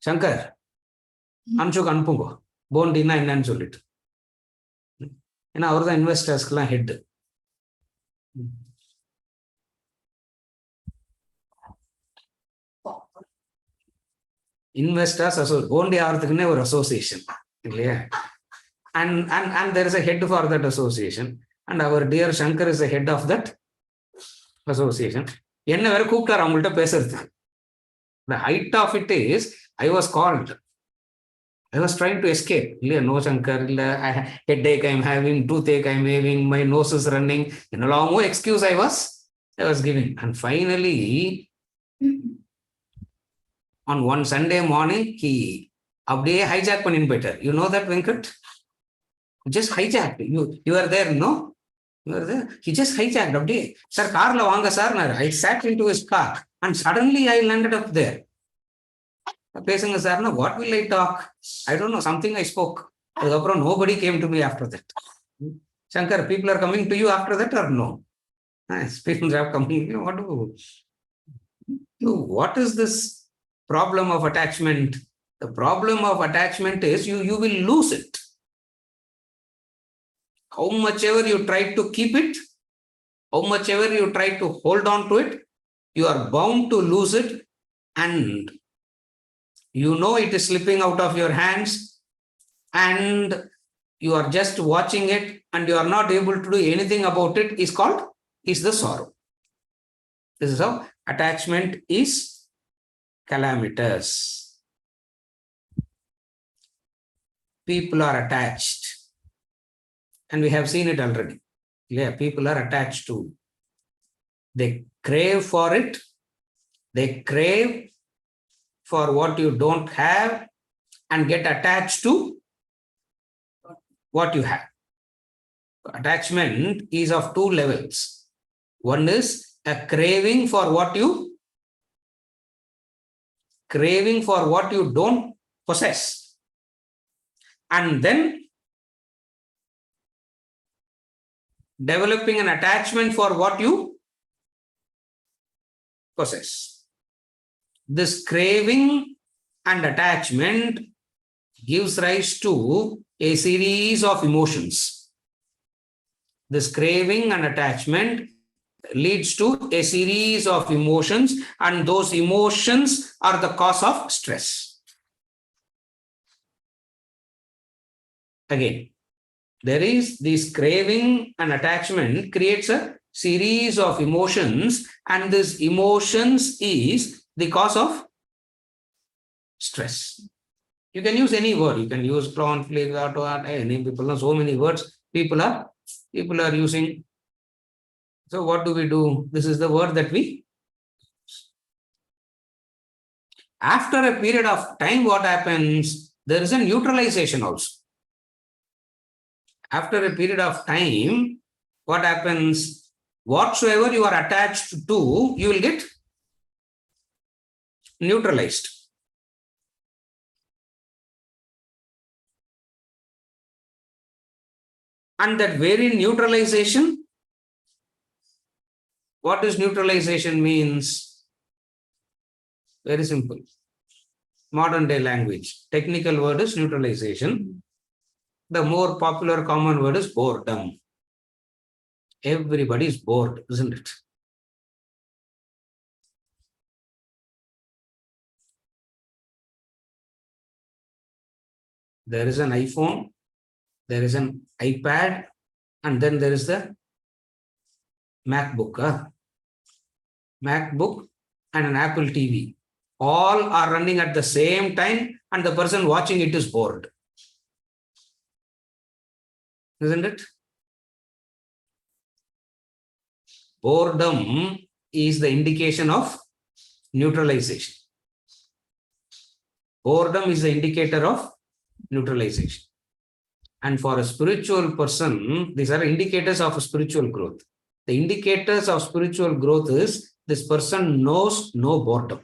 Shankar, Anshu அனுப்புங்க போண்டினா என்னன்னு சொல்லிட்டு. ஏன்னா அவர் தான் இன்வெஸ்டர்ஸ்க்குலாம் head. Investors bondi ஆகிறதுக்குன்னே ஒரு association இல்லையா? And there is a head for that association, and our dear Shankar is the head of that association. என்ன வேற கூப்பிட்டார் அவங்கள்ட்ட பேசுறதுக்கு. The height of it is, I was called. I was trying to escape. No, Shankar, headache I'm having, toothache I'm having, my nose is running. Long excuse I was giving. And finally, on one Sunday morning, he அப்படியே hijack பண்ணின்னு போயிட்டார். You know that, Venkat? Just hijacked. You are there, no? You are there. He just hijacked அப்படியே. Sir, கார்ல வாங்க sir. I sat into his car and suddenly I landed up there. பேசுங்க சார்னா, what will I talk? I don't know, something I spoke. அதுக்கப்புறம் nobody came to me after that. Shankar, people are coming to you after that or no? People are coming. What is this problem of attachment? The problem of attachment is you will lose it. How much ever you try to keep it, how much ever you try to hold on to it, you are bound to lose it, and you know it is slipping out of your hands, and you are just watching it, and you are not able to do anything about it. Is the sorrow. This is how attachment is calamitous. People are attached, and we have seen it already. Yeah, people are attached to. They crave for it. They crave for what you don't have and get attached to what you have. Attachment is of two levels. One is a craving for what you don't possess, and then developing an attachment for what you possess. This craving and attachment gives rise to a series of emotions. This craving and attachment leads to a series of emotions, and those emotions are the cause of stress. Again, there is this craving and attachment creates a series of emotions, and this emotions is the cause of stress. You can use any word. You can use conflict, any people know so many words people are using. So what do we do? This is the word that we. After a period of time, what happens? There is a neutralization also. After a period of time, what happens? Whatsoever you are attached to, you will get neutralized. And that very neutralization, what is neutralization means? Very simple. modern day language. Technical word is neutralization. The more popular common word is boredom. Everybody is bored, isn't it? There is an iPhone, there is an iPad, and then there is the MacBook. MacBook and an Apple TV. All are running at the same time, and the person watching it is bored. Isn't it? Boredom is the indication of neutralization. Boredom is the indicator of neutralization. And for a spiritual person, these are indicators of spiritual growth. The indicators of spiritual growth is this person knows no boredom.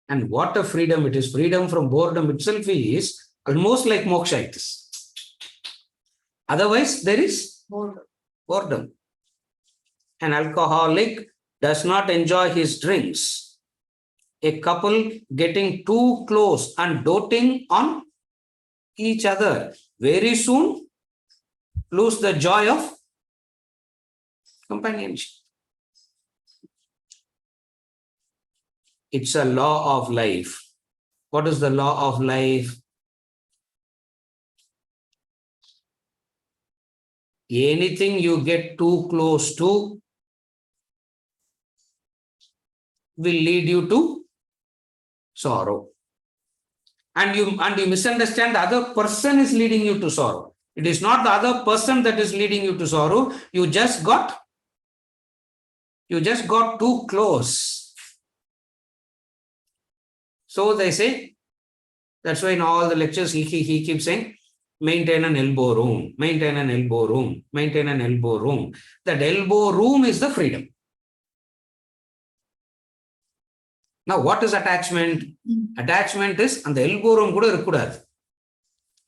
And what a freedom it is. Freedom from boredom itself is almost like moksha it is. Otherwise, there is boredom. An alcoholic does not enjoy his drinks. A couple getting too close and doting on each other very soon lose the joy of companionship. It's a law of life. What is the law of life? Anything you get too close to will lead you to sorrow. And you misunderstand the other person is leading you to sorrow. It is not the other person that is leading you to sorrow. You just got too close. So they say, that's why in all the lectures he keeps saying, maintain an elbow room, maintain an elbow room, maintain an elbow room. That elbow room is the freedom. Now, what is attachment? Attachment is and the elbow room kuda irukudadu,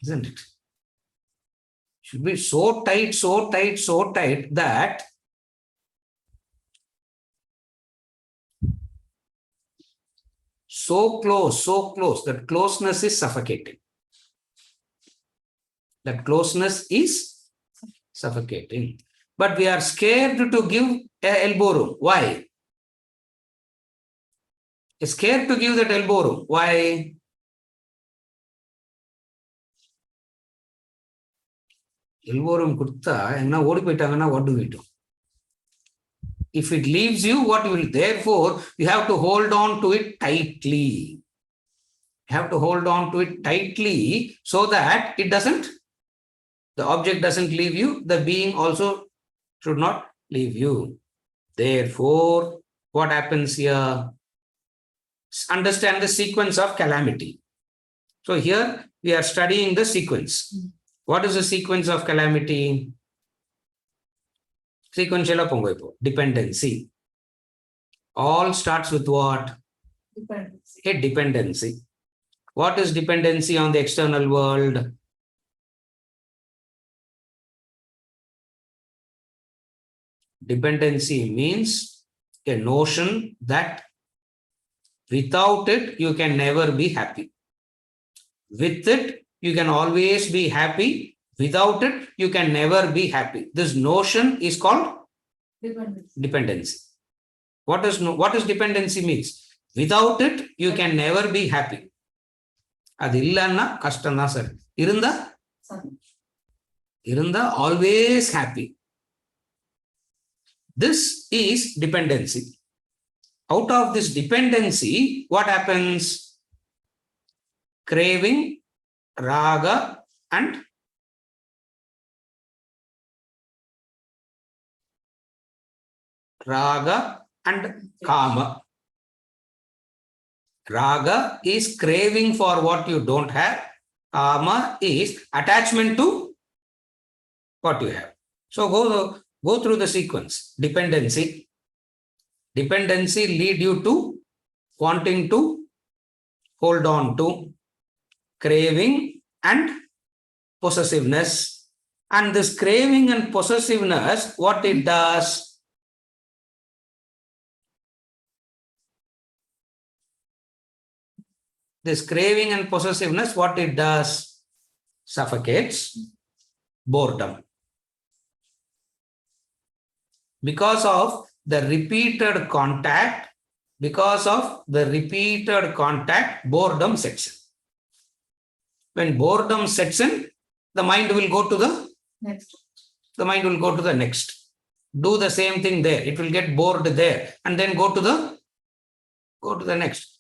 isn't it? Should be so tight that so close that closeness is suffocating. That closeness is suffocating. But we are scared to give an elbow room. Why? Scared to give that elbow room. Why? Elbow room kutta, enna odi poitanga, what do we do? If it leaves you, what will? Therefore, you have to hold on to it tightly. You have to hold on to it tightly so that it doesn't, the object doesn't leave you, the being also should not leave you. Therefore, what happens here? Understand the sequence of calamity. So here we are studying the sequence. What is the sequence of calamity? Sequential dependency. All starts with what? Dependency. A dependency. What is dependency on the external world? Dependency means a notion that without it, you can never be happy. With it, you can always be happy. Without it, you can never be happy. This notion is called dependency. What does dependency means? Without it, you can never be happy. Adu illanna kashtam da sir. Irunda always happy. This is dependency. Out of this dependency, what happens? Craving, raga, and kama. Raga is craving for what you don't have. Kama is attachment to what you have. So go through the sequence. Dependency. Dependency lead you to wanting to hold on to, craving and possessiveness. And this craving and possessiveness, what it does? This craving and possessiveness, what it does? Suffocates boredom. Because of the repeated contact, boredom sets in. When boredom sets in, the mind will go to the next. Do the same thing there. It will get bored there and then go to the next.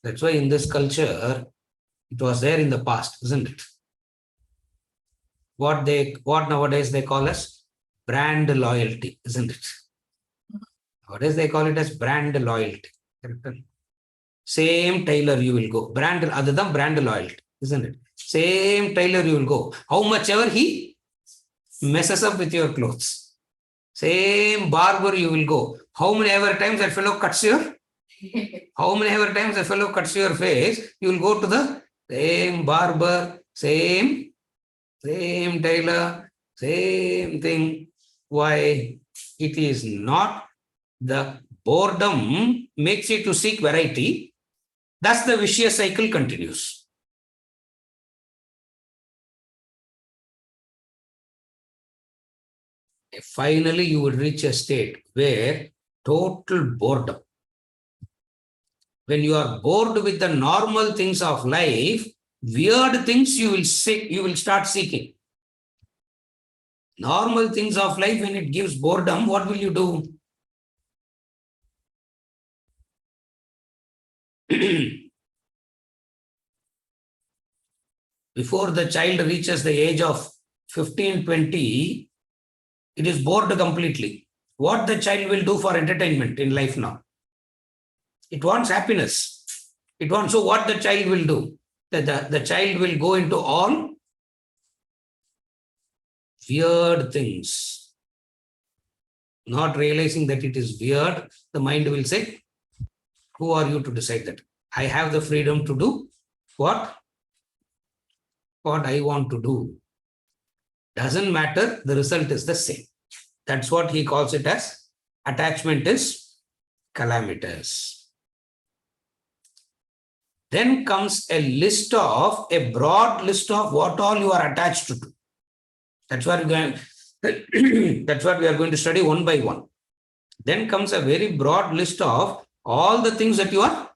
That's why in this culture, it was there in the past, isn't it? What nowadays they call as brand loyalty, isn't it? Nowadays they call it as brand loyalty. Same tailor you will go. Brand other than brand loyalty, isn't it? Same tailor you will go. How much ever he messes up with your clothes. Same barber you will go. How many ever times that fellow cuts your face, you will go to the same barber, same tailor, same thing. Why? It is not the boredom makes you to seek variety. Thus the vicious cycle continues. Finally, you would reach a state where total boredom. When you are bored with the normal things of life, weird things you will start seeking. Normal things of life, when it gives boredom, what will you do? Before the child reaches the age of 15, 20, it is bored completely. What the child will do for entertainment in life now? It wants happiness. So what the child will do? The child will go into all weird things. Not realizing that it is weird, the mind will say, who are you to decide that? I have the freedom to do what I want to do. Doesn't matter, the result is the same. That's what he calls it as attachment is calamitous. Then comes a broad list of what all you are attached to. That's what we are going to study one by one. Then comes a very broad list of all the things that you are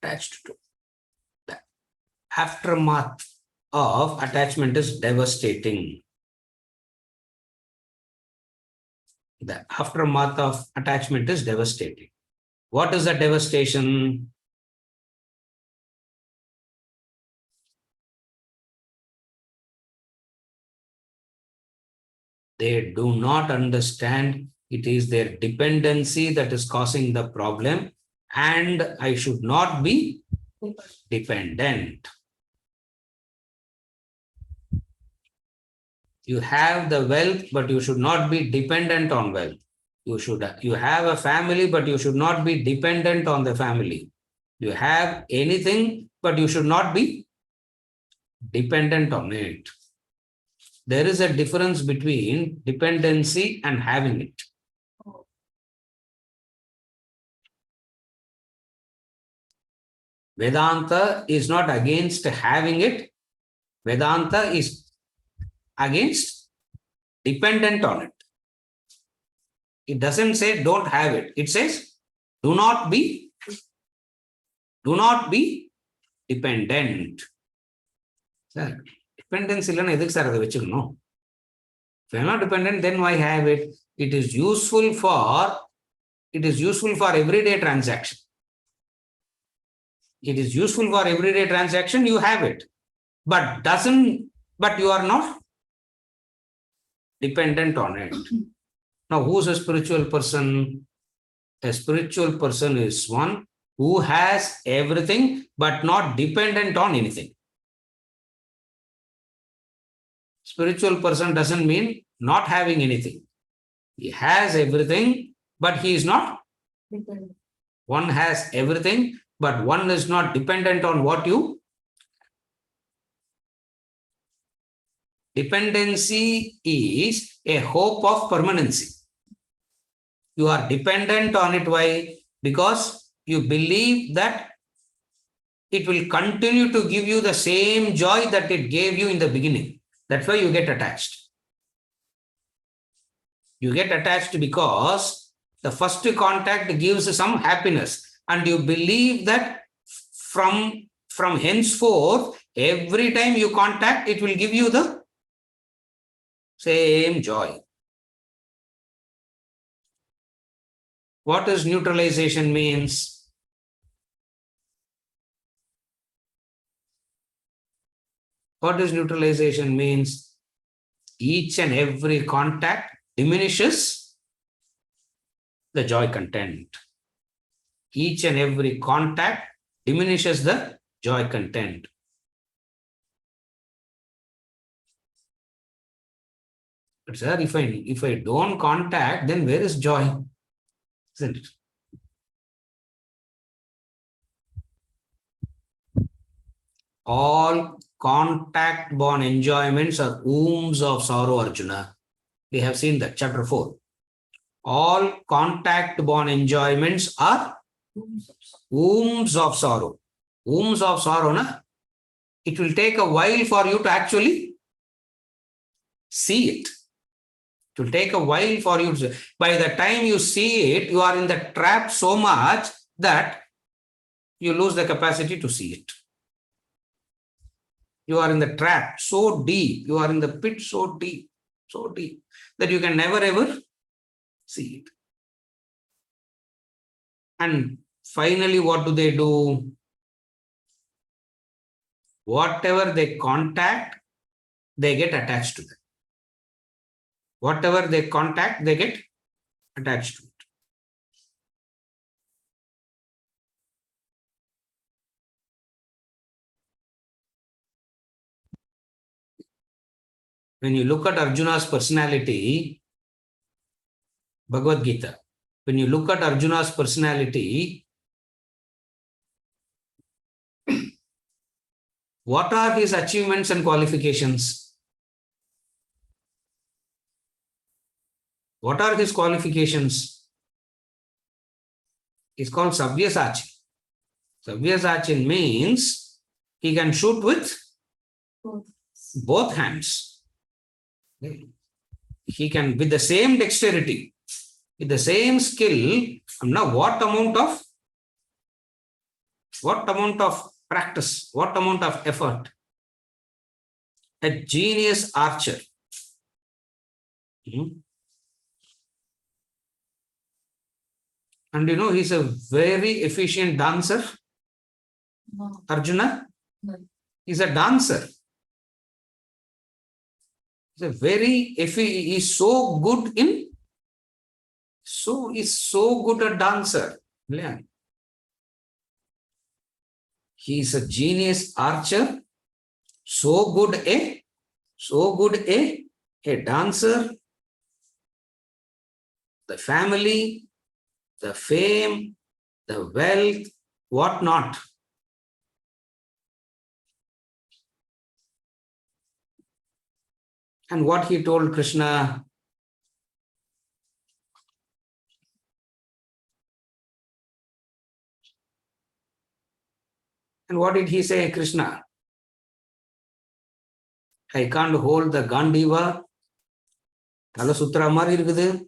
attached to. The aftermath of attachment is devastating. The aftermath of attachment is devastating. What is the devastation? They do not understand it is their dependency that is causing the problem, and I should not be dependent. You have the wealth, but you should not be dependent on wealth. You have a family, but you should not be dependent on the family. You have anything, but you should not be dependent on it. There is a difference between dependency and having it. Vedanta is not against having it. Vedanta is against dependent on it. It doesn't say don't have it. It says do not be dependent. Sir, dependence illana edhukku sir adu vechukano. If I am not dependent, then why have it? It is useful for everyday transaction. It is useful for everyday transaction, you have it. But you are not dependent on it. Now, who is a spiritual person? A spiritual person is one who has everything but not dependent on anything. Spiritual person doesn't mean not having anything. He has everything, but he is not dependent. One has everything, but one is not dependent on what you. Dependency is a hope of permanency. You are dependent on it. Why? Because you believe that it will continue to give you the same joy that it gave you in the beginning. That's why you get attached. You get attached because the first contact gives some happiness, and you believe that from henceforth, every time you contact, it will give you the same joy. What does neutralization means? What does neutralization means? Each and every contact diminishes the joy content. Each and every contact diminishes the joy content. But sir, if I don't contact, then where is joy? Isn't it? All contact-born enjoyments are wombs of sorrow, Arjuna. We have seen that, chapter 4. All contact-born enjoyments are wombs of sorrow. Wombs of sorrow, na? It will take a while for you to actually see it. It will take a while for you to see. By the time you see it, you are in the trap so much that you lose the capacity to see it. You are in the trap so deep, you are in the pit so deep, that you can never ever see it. And finally, what do? Whatever they contact, they get attached to them. Whatever they contact, they get attached to it. When you look at Arjuna's personality, Bhagavad Gita, when you look at Arjuna's personality, what are his achievements and qualifications? What are his qualifications? It's called Sabyasachi. Sabyasachi means he can shoot with both hands. He can, with the same dexterity, with the same skill. Now, what amount of practice, what amount of effort? A genius archer. And he's a very efficient dancer. No. Arjuna? No. He's a dancer. He's so good a dancer. Yeah. He's a genius archer, so good a dancer. The family, the fame, the wealth, what not. And what he told Krishna, and what did he say, Krishna? I can't hold the Gandiva. Thala sutra mari irukudhu.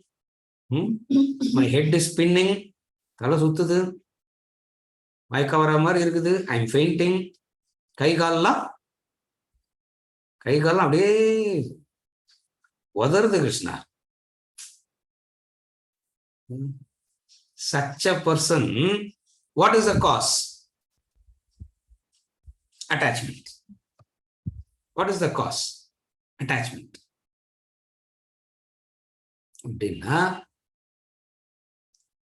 My head is spinning. Thala suttudhu. Maikavara mari irukudhu. I'm fainting. Kaigalla abde vadarudhu Krishna. Such a person, what is the cause? Attachment. What is the cause? Attachment.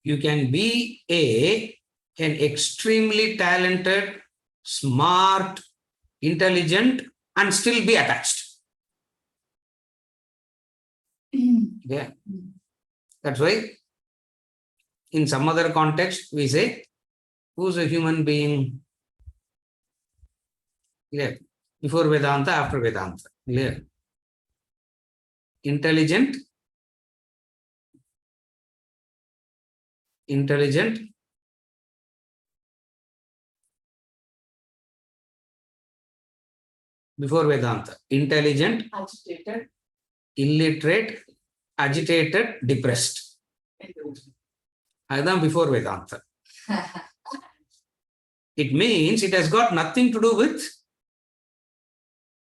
You can be an extremely talented, smart, intelligent, and still be attached. Yeah. That's why in some other context we say, who's a human being? Yeah. Before Vedanta, after Vedanta. Clear. intelligent, before Vedanta, intelligent, Agitated. illiterate, agitated, depressed. That's before Vedanta. It means it has got nothing to do with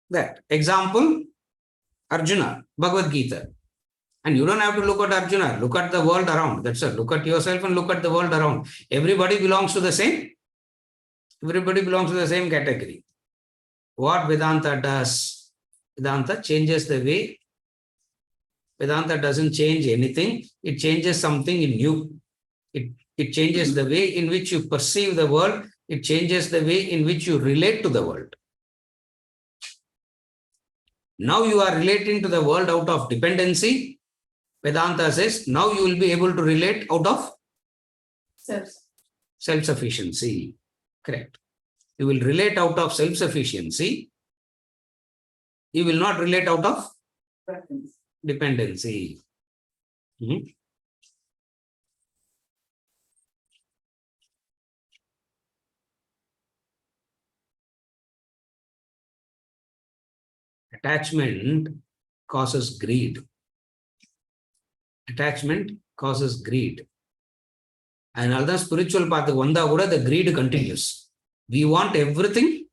that. Example, Arjuna, Bhagavad Gita. And you don't have to look at Arjuna, look at the world around. That's it. Look at yourself and look at the world around. Everybody belongs to the same. Everybody belongs to the same category. What Vedanta does, Vedanta changes the way. Vedanta doesn't change anything. It changes something in you. It changes the way in which you perceive the world. It changes the way in which you relate to the world. Now you are relating to the world out of dependency. Vedanta says, now you will be able to relate out of self-sufficiency. Correct. You will relate out of self-sufficiency. You will not relate out of dependency. Attachment causes greed. Attachment causes greed. And although spiritual path, the greed continues. We want everything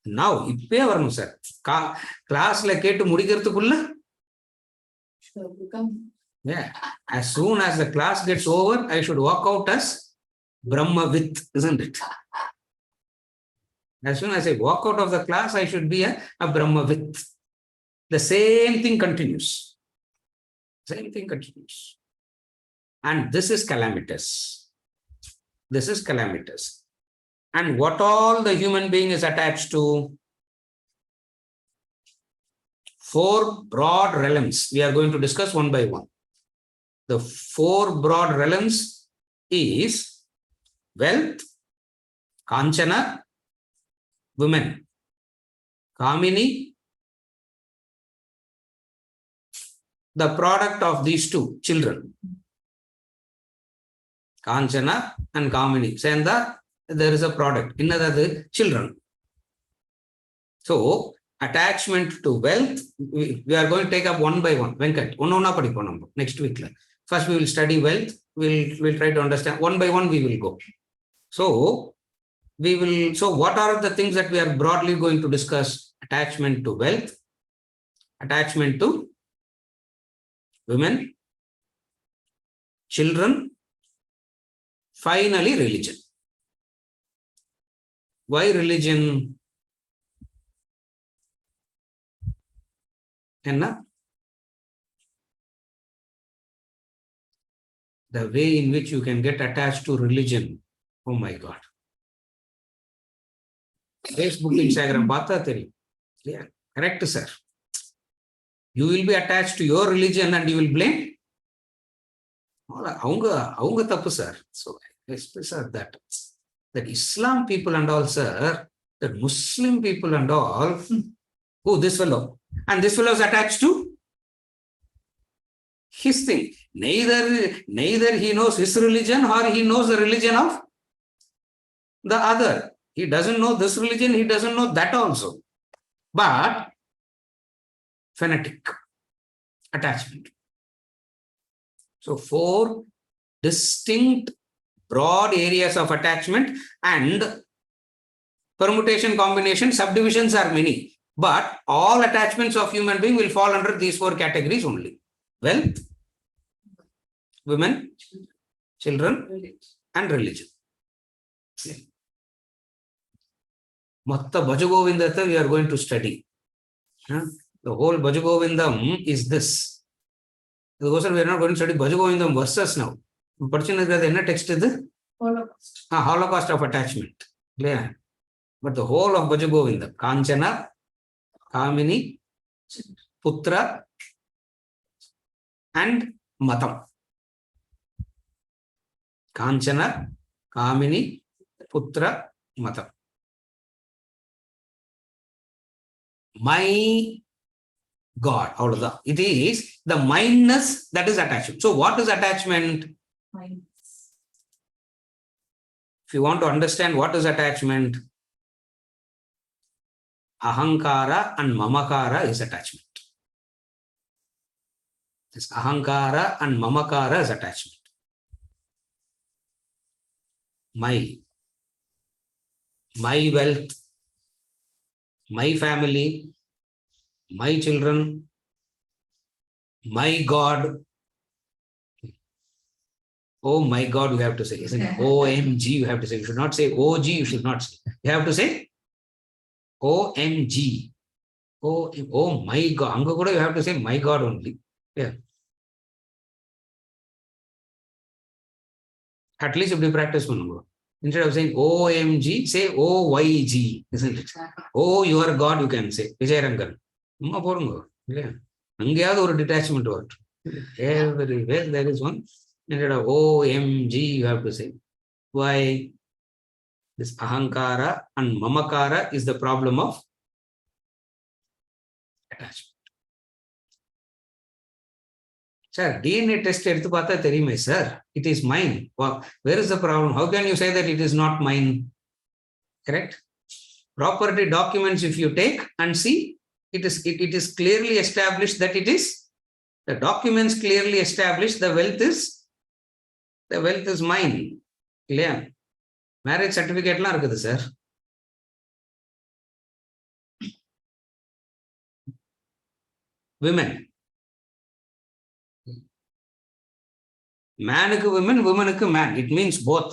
now. Sir. Class like yeah. As soon as the class gets over, I should walk out as Brahmavit, isn't it? As soon as I walk out of the class, I should be a Brahmavit. The same thing continues. Same thing continues. And this is calamitous. This is calamitous. And what all the human being is attached to? 4 broad realms. We are going to discuss one by one. The 4 broad realms is wealth, Kanchana, women, Kamini, the product of these 2, children. Kanchana and Kamini. Saying that there is a product. Another children. So, attachment to wealth, we are going to take up one by one. Venkat, next week. First we will study wealth. We'll try to understand. One by one we will go. So what are the things that we are broadly going to discuss? Attachment to wealth, attachment to women, children, finally religion. Why religion? Enna? The way in which you can get attached to religion. Oh my God. Facebook, Instagram, yeah, correct, sir. You will be attached to your religion and you will blame. Sir. So, sir, that Islam people and all, sir, that Muslim people and all, oh, this fellow. And this fellow is attached to his thing. Neither he knows his religion or he knows the religion of the other. He doesn't know this religion, he doesn't know that also. But fanatic attachment. So 4 distinct broad areas of attachment, and permutation, combination, subdivisions are many. But all attachments of human being will fall under these 4 categories only. Wealth, women, children, and religion. Matta Bhajagovindata we are going to study. The whole Bhajagovindam is this. We are not going to study Bhajagovindam verses now. Text is the Holocaust. Holocaust of attachment. Yeah. But the whole of Bhajagovindam, Kanchana, Kamini, Putra, and Matam. Kanchana, Kamini, Putra, Matam. My God. It is the mindness that is attachment. So what is attachment? Mind. If you want to understand what is attachment, ahankara and mamakara is attachment. This ahankara and mamakara is attachment. My wealth, my family, my children, my God. Oh my God, you have to say, isn't it? OMG, you have to say. You should not say OG, you should not say. You have to say OMG. Oh my God. Anga kuda you have to say my God only. Yeah. At least if you practice one. Instead of saying OMG, say OYG, isn't it? Oh, you are God, you can say. Vijayarangan. Amma porungo. Yeah. Angayadu or detachment word. Everywhere there is one. Instead of OMG, you have to say. Why? This ahankara and mamakara is the problem of attachment. Sir, DNA test எடுத்து பார்த்தா தெரியுமே sir. It is mine. Where is the problem? How can you say that it is not mine? Correct? Property documents, if you take and see, it is clearly established that it is. The documents clearly establish the wealth is mine. Clear? Marriage certificate la இருக்குது sir. Women. Man-க்கு women, women-க்கு man. It means both.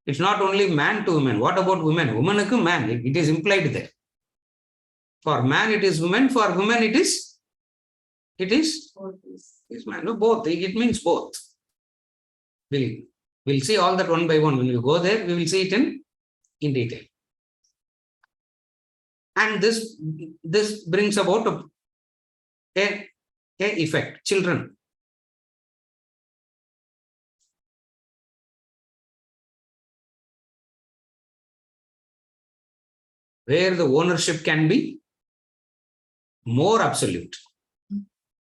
It's not only man to women. What about women? Woman-க்கு man. It is implied there. For man, it is women. For women, it is man. No, both. It means both. We'll see all that one by one. When we go there, we will see it in detail. And this brings about a effect. Children. Where the ownership can be more absolute.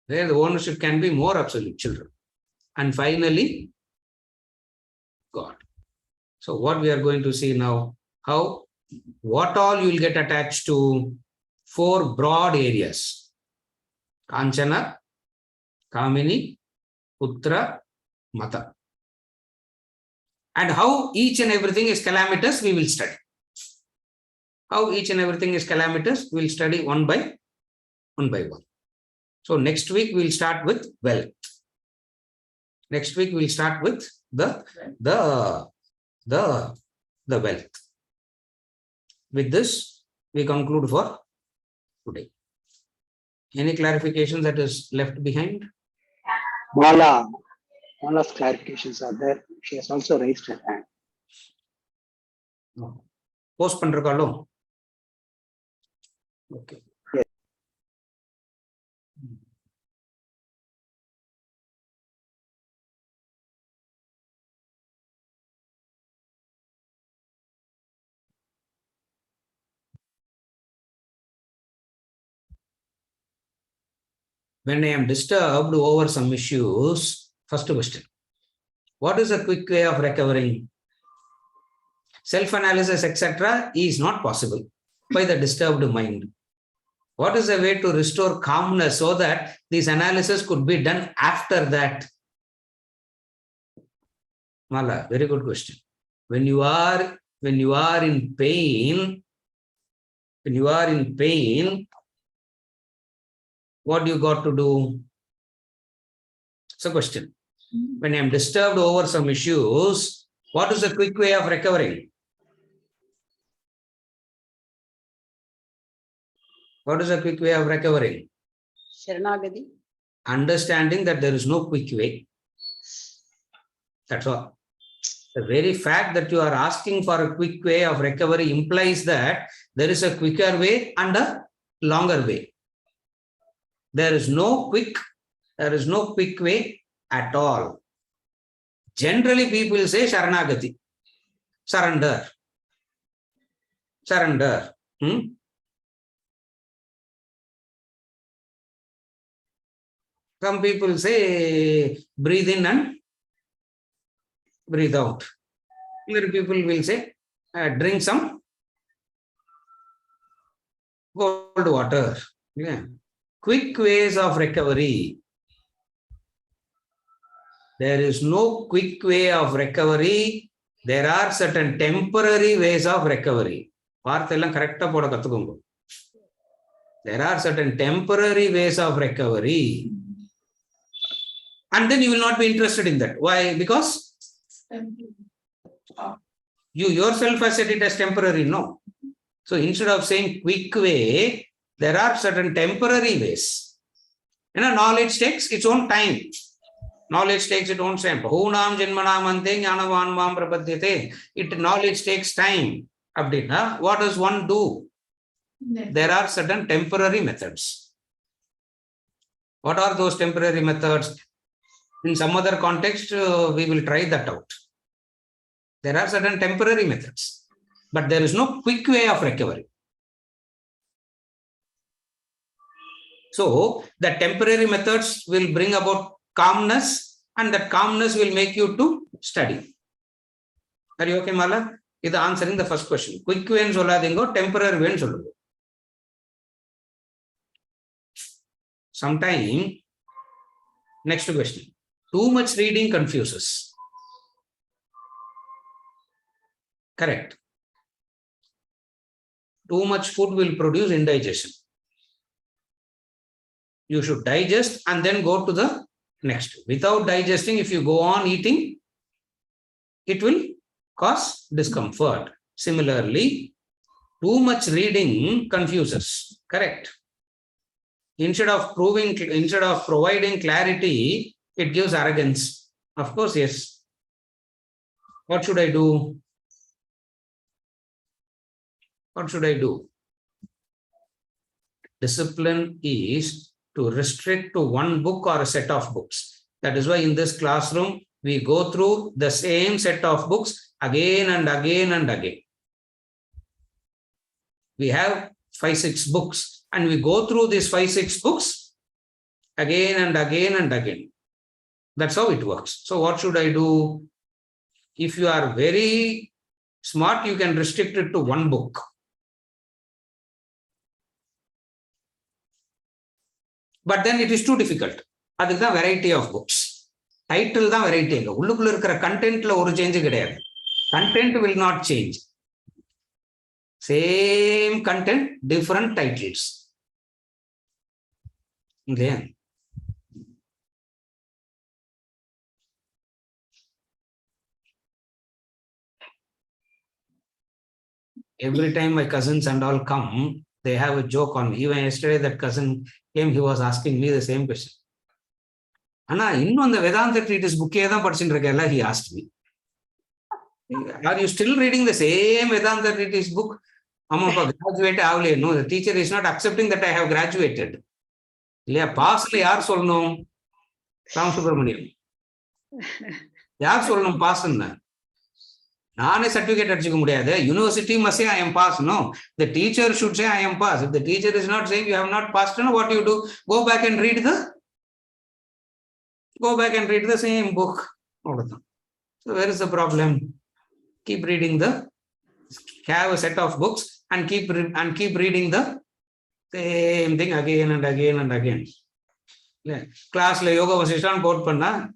Where the ownership can be more absolute, children. And finally, God. So what we are going to see now, what all you will get attached to 4 broad areas. Kanchana, Kamini, Putra, Mata. And how each and everything is calamitous, we will study. How each and everything is calamitous, we will study one by one. So next week we will start with wealth. Next week we will start with the wealth. With this, we conclude for today. Any clarifications that is left behind? Mala's clarifications are there. She has also raised her hand. Post பண்றக்காலோ? Okay. Yes. When I am disturbed over some issues, first question, what is a quick way of recovering? Self-analysis, etc. is not possible by the disturbed mind. What is a way to restore calmness so that this analysis could be done after that? Mala, very good question. When you are in pain, what you got to do? It's a question. When I am disturbed over some issues, what is the quick way of recovering? What is a quick way of recovering? Sharanagati. Understanding that there is no quick way. That's all. The very fact that you are asking for a quick way of recovery implies that there is a quicker way and a longer way. There is no quick way at all. Generally, people say Sharanagati. Surrender. Some people say breathe in and breathe out. Other people will say drink some cold water. Yeah. Quick ways of recovery. There is no quick way of recovery. There are certain temporary ways of recovery. There are certain temporary ways of recovery. And then you will not be interested in that. Why? Because you yourself have said it as temporary, no? So instead of saying quick way, there are certain temporary ways. Knowledge takes its own time. Knowledge takes its own time. Knowledge takes time. What does one do? There are certain temporary methods. What are those temporary methods? In some other context, we will try that out. There are certain temporary methods, but there is no quick way of recovery. So, the temporary methods will bring about calmness, and that calmness will make you to study. Are you okay, Mala? This is answering the first question. Quick way and temporary way and sometime, next question. Too much reading confuses. Correct. Too much food will produce indigestion. You should digest and then go to the next. Without digesting, if you go on eating, it will cause discomfort. Similarly, too much reading confuses. Correct. Instead of providing clarity, it gives arrogance. Of course, yes. What should I do? What should I do? Discipline is to restrict to one book or a set of books. That is why in this classroom, we go through the same set of books again and again and again. We have 5-6 books and we go through these 5-6 books again and again and again. That's how it works. So what should I do? If you are very smart, you can restrict it to one book. But then it is too difficult. That is the variety of books. Title the variety. Content la oru change kidayadu. Content will not change. Same content, different titles. Then every time my cousins and all come, they have a joke on me. Even yesterday, that cousin came, he was asking me the same question. Anna, innum the Vedanta treatise book he asked me. Are you still reading the same Vedanta treatise book? Graduate. No, the teacher is not accepting that I have graduated. Pass yaar solnom? Ram Subramaniam. Yaar solnom pass na? Nane certificate adchikka mudiyadhu. University must say I am passed. No, the teacher should say I am passed. If the teacher is not saying you have not passed, no, what do you do? Go back and read the same book. So where is the problem? Keep reading have a set of books and keep reading the same thing again and again and again. Class le Yoga Vasishta quote panna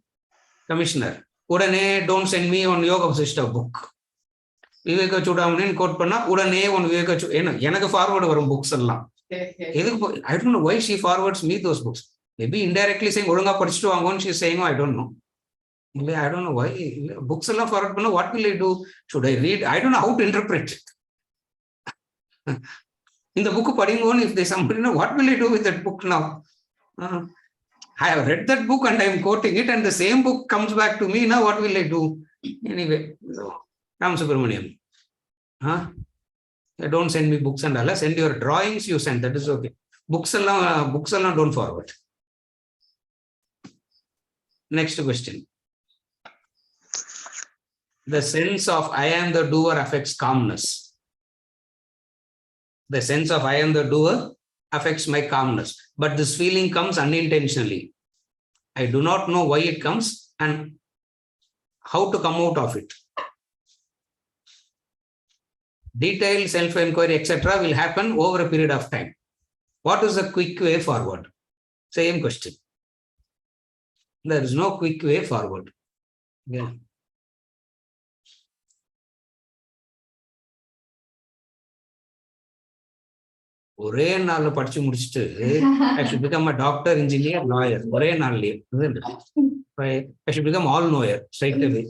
commissioner. Udane don't send me on Yoga Vasishta book. Viveka Chudamanin quote panna udane on Viveka Yanaka forward varum books alla. I don't know why she forwards me those books. Maybe indirectly saying Uranga Padichu Angon, she's saying, oh, I don't know. I don't know why. Books alla forward panna, what will I do? Should I read? I don't know how to interpret. In the book of Padingon, if there's somebody, what will I do with that book now? I have read that book and I am quoting it, and the same book comes back to me. Now, what will I do? Anyway, so, Ram Subramaniam. Don't send me books and all. Send your drawings, you send. That is okay. Books alla don't forward. Next question. The sense of I am the doer affects calmness. The sense of I am the doer affects my calmness. But this feeling comes unintentionally. I do not know why it comes and how to come out of it. Detailed self-inquiry, etc. will happen over a period of time. What is the quick way forward? Same question. There is no quick way forward. Yeah. ஒரே நாள்ல படிச்சு முடிச்சுட்டு I should become a doctor, engineer, lawyer. ஒரே நாள்லயே. I should become all knower straight away.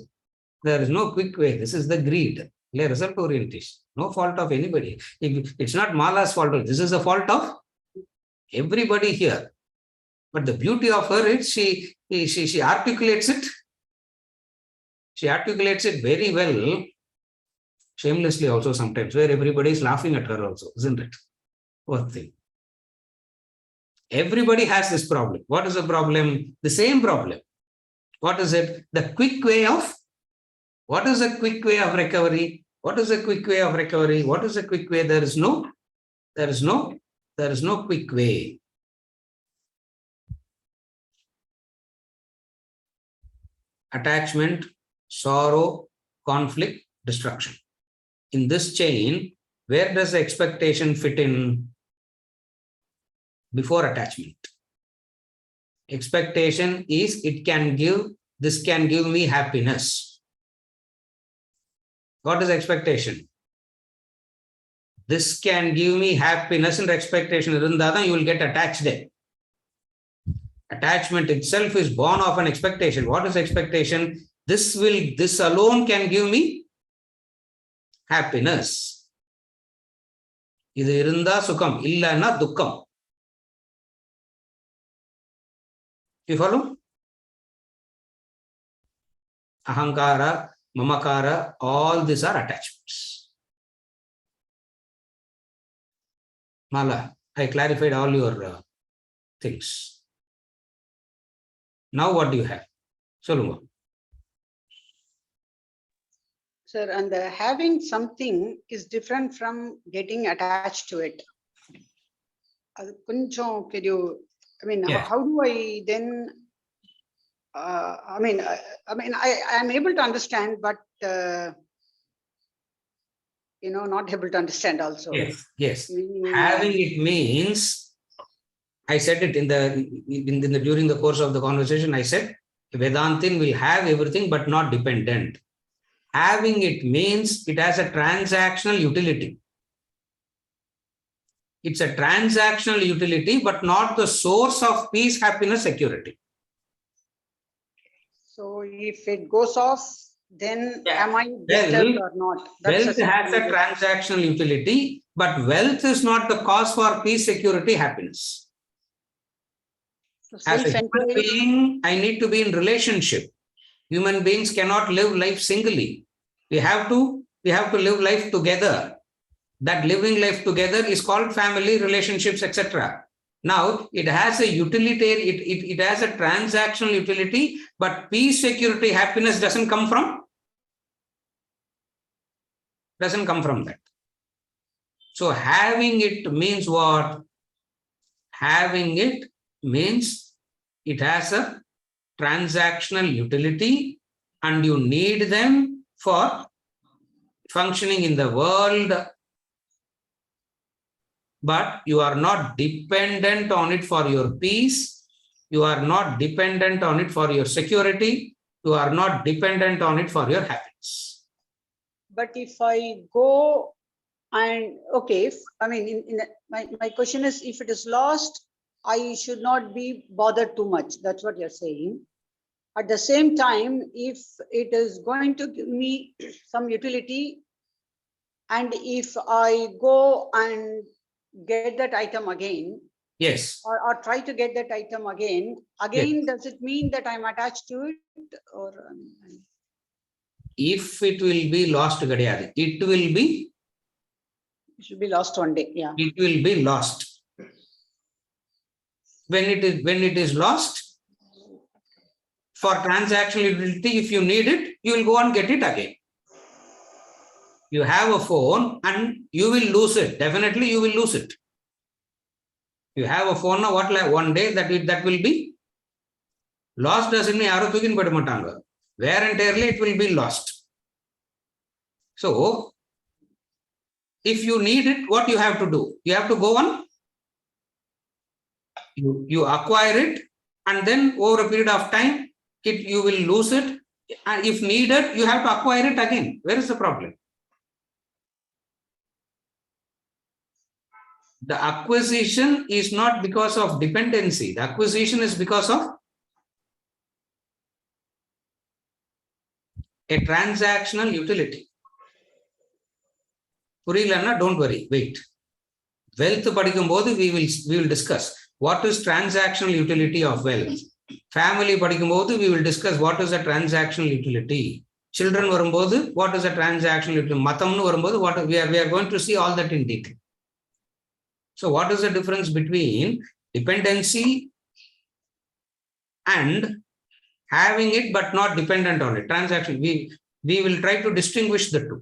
There is no quick way. This is the greed. Result orientation. No fault of anybody. It's not Mala's fault. This is the fault of everybody here. But the beauty of her is she articulates it. She articulates it very well, shamelessly also sometimes, where everybody is laughing at her also, isn't it? One thing. Everybody has this problem. What is the problem? The same problem. What is it? The quick way of, what is the quick way of recovery? What is the quick way of recovery? What is the quick way? There is no quick way. Attachment, sorrow, conflict, destruction. In this chain, where does the expectation fit in? Before attachment. Expectation is this can give me happiness. What is expectation? This can give me happiness and expectation. You will get attached there. Attachment itself is born of an expectation. What is expectation? This alone can give me happiness. இது இருந்தா சுகம், இல்லைன்னா துக்கம். You follow? Ahankara, mamakara, all these are attachments. Mala, I clarified all your things. Now what do you have? Solunga. Sir, and having something is different from getting attached to it. Could you, Yeah. how do I then, I am able to understand, but, not able to understand also. Yes. Having it means, I said it in the during the course of the conversation, I said, Vedantin will have everything but not dependent. Having it means it has a transactional utility. It's a transactional utility, but not the source of peace, happiness, security. So if it goes off, then am I disturbed or not? Wealth has a transactional utility, but wealth is not the cause for peace, security, happiness. So As a human being, I need to be in relationship. Human beings cannot live life singly. We have to live life together. That living life together is called family, relationships, etc. Now, it has a utilitarian, it has a transactional utility, but peace, security, happiness doesn't come from that. So having it means what? Having it means it has a transactional utility and you need them for functioning in the world, but you are not dependent on it for your peace. You are not dependent on it for your security. You are not dependent on it for your happiness. But if I go and, okay, my question is, if it is lost, I should not be bothered too much. That's what you're saying. At the same time, if it is going to give me some utility, and if I go and get that item again, Yes. Or try to get that item again, Yes. does it mean that I'm attached to it? Or If it will be lost, it should be lost one day. Yeah. It will be lost. When it is lost, for transactional utility, if you need it, you will go and get it again. You have a phone and you will lose it. Definitely you will lose it. You have a phone now, one day that will be Lost doesn't mean யாரும் தூக்கின்னு போயிட மாட்டாங்க. Wear and tearly it will be lost. So, if you need it, what you have to do? You have to go on, you acquire it, and then over a period of time, you will lose it. And if needed, you have to acquire it again. Where is the problem? The acquisition is not because of dependency. The acquisition is because of a transactional utility. புரியலன்னா don't worry, wait. Wealth படிக்கும்போது we will discuss what is transactional utility of wealth. Family படிக்கும்போது we will discuss what is the transactional utility. Children வரும்போது what is the transactional utility. மத்தம்னு வரும்போது we are going to see all that in detail. So what is the difference between dependency and having it but not dependent on it? Transaction, we will try to distinguish the two.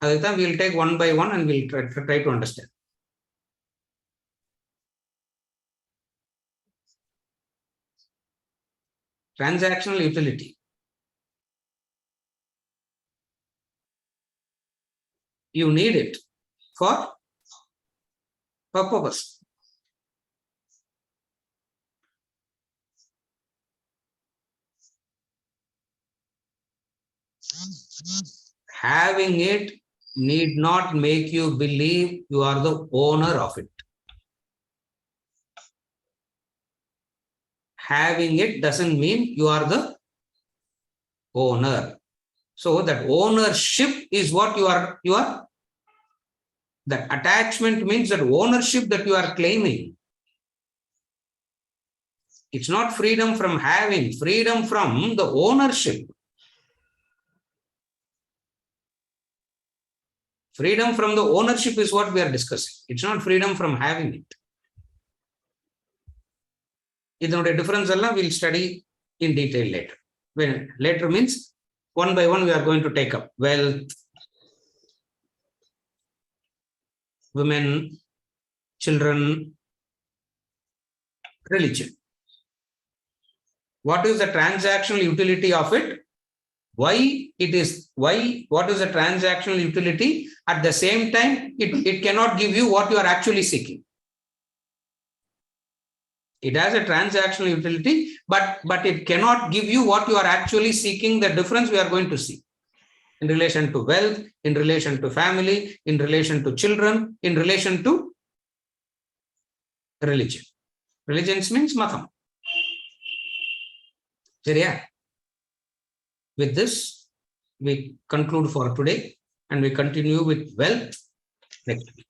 We will take one by one and we'll try to understand. Transactional utility. You need it for purpose. Having it need not make you believe you are the owner of it. Having it doesn't mean you are the owner. So that ownership is what you are. That attachment means that ownership that you are claiming. It's not freedom from having, freedom from the ownership. Freedom from the ownership is what we are discussing. It's not freedom from having it. Idanoda difference alla we'll study in detail later. When later means one by one we are going to take up wealth, women, children, religion. What is the transactional utility of it? What is the transactional utility? At the same time, it cannot give you what you are actually seeking. It has a transactional utility, but it cannot give you what you are actually seeking. The difference we are going to see in relation to wealth, in relation to family, in relation to children, in relation to religion. Religion means matham. Seriya? With this, we conclude for today and we continue with wealth next week.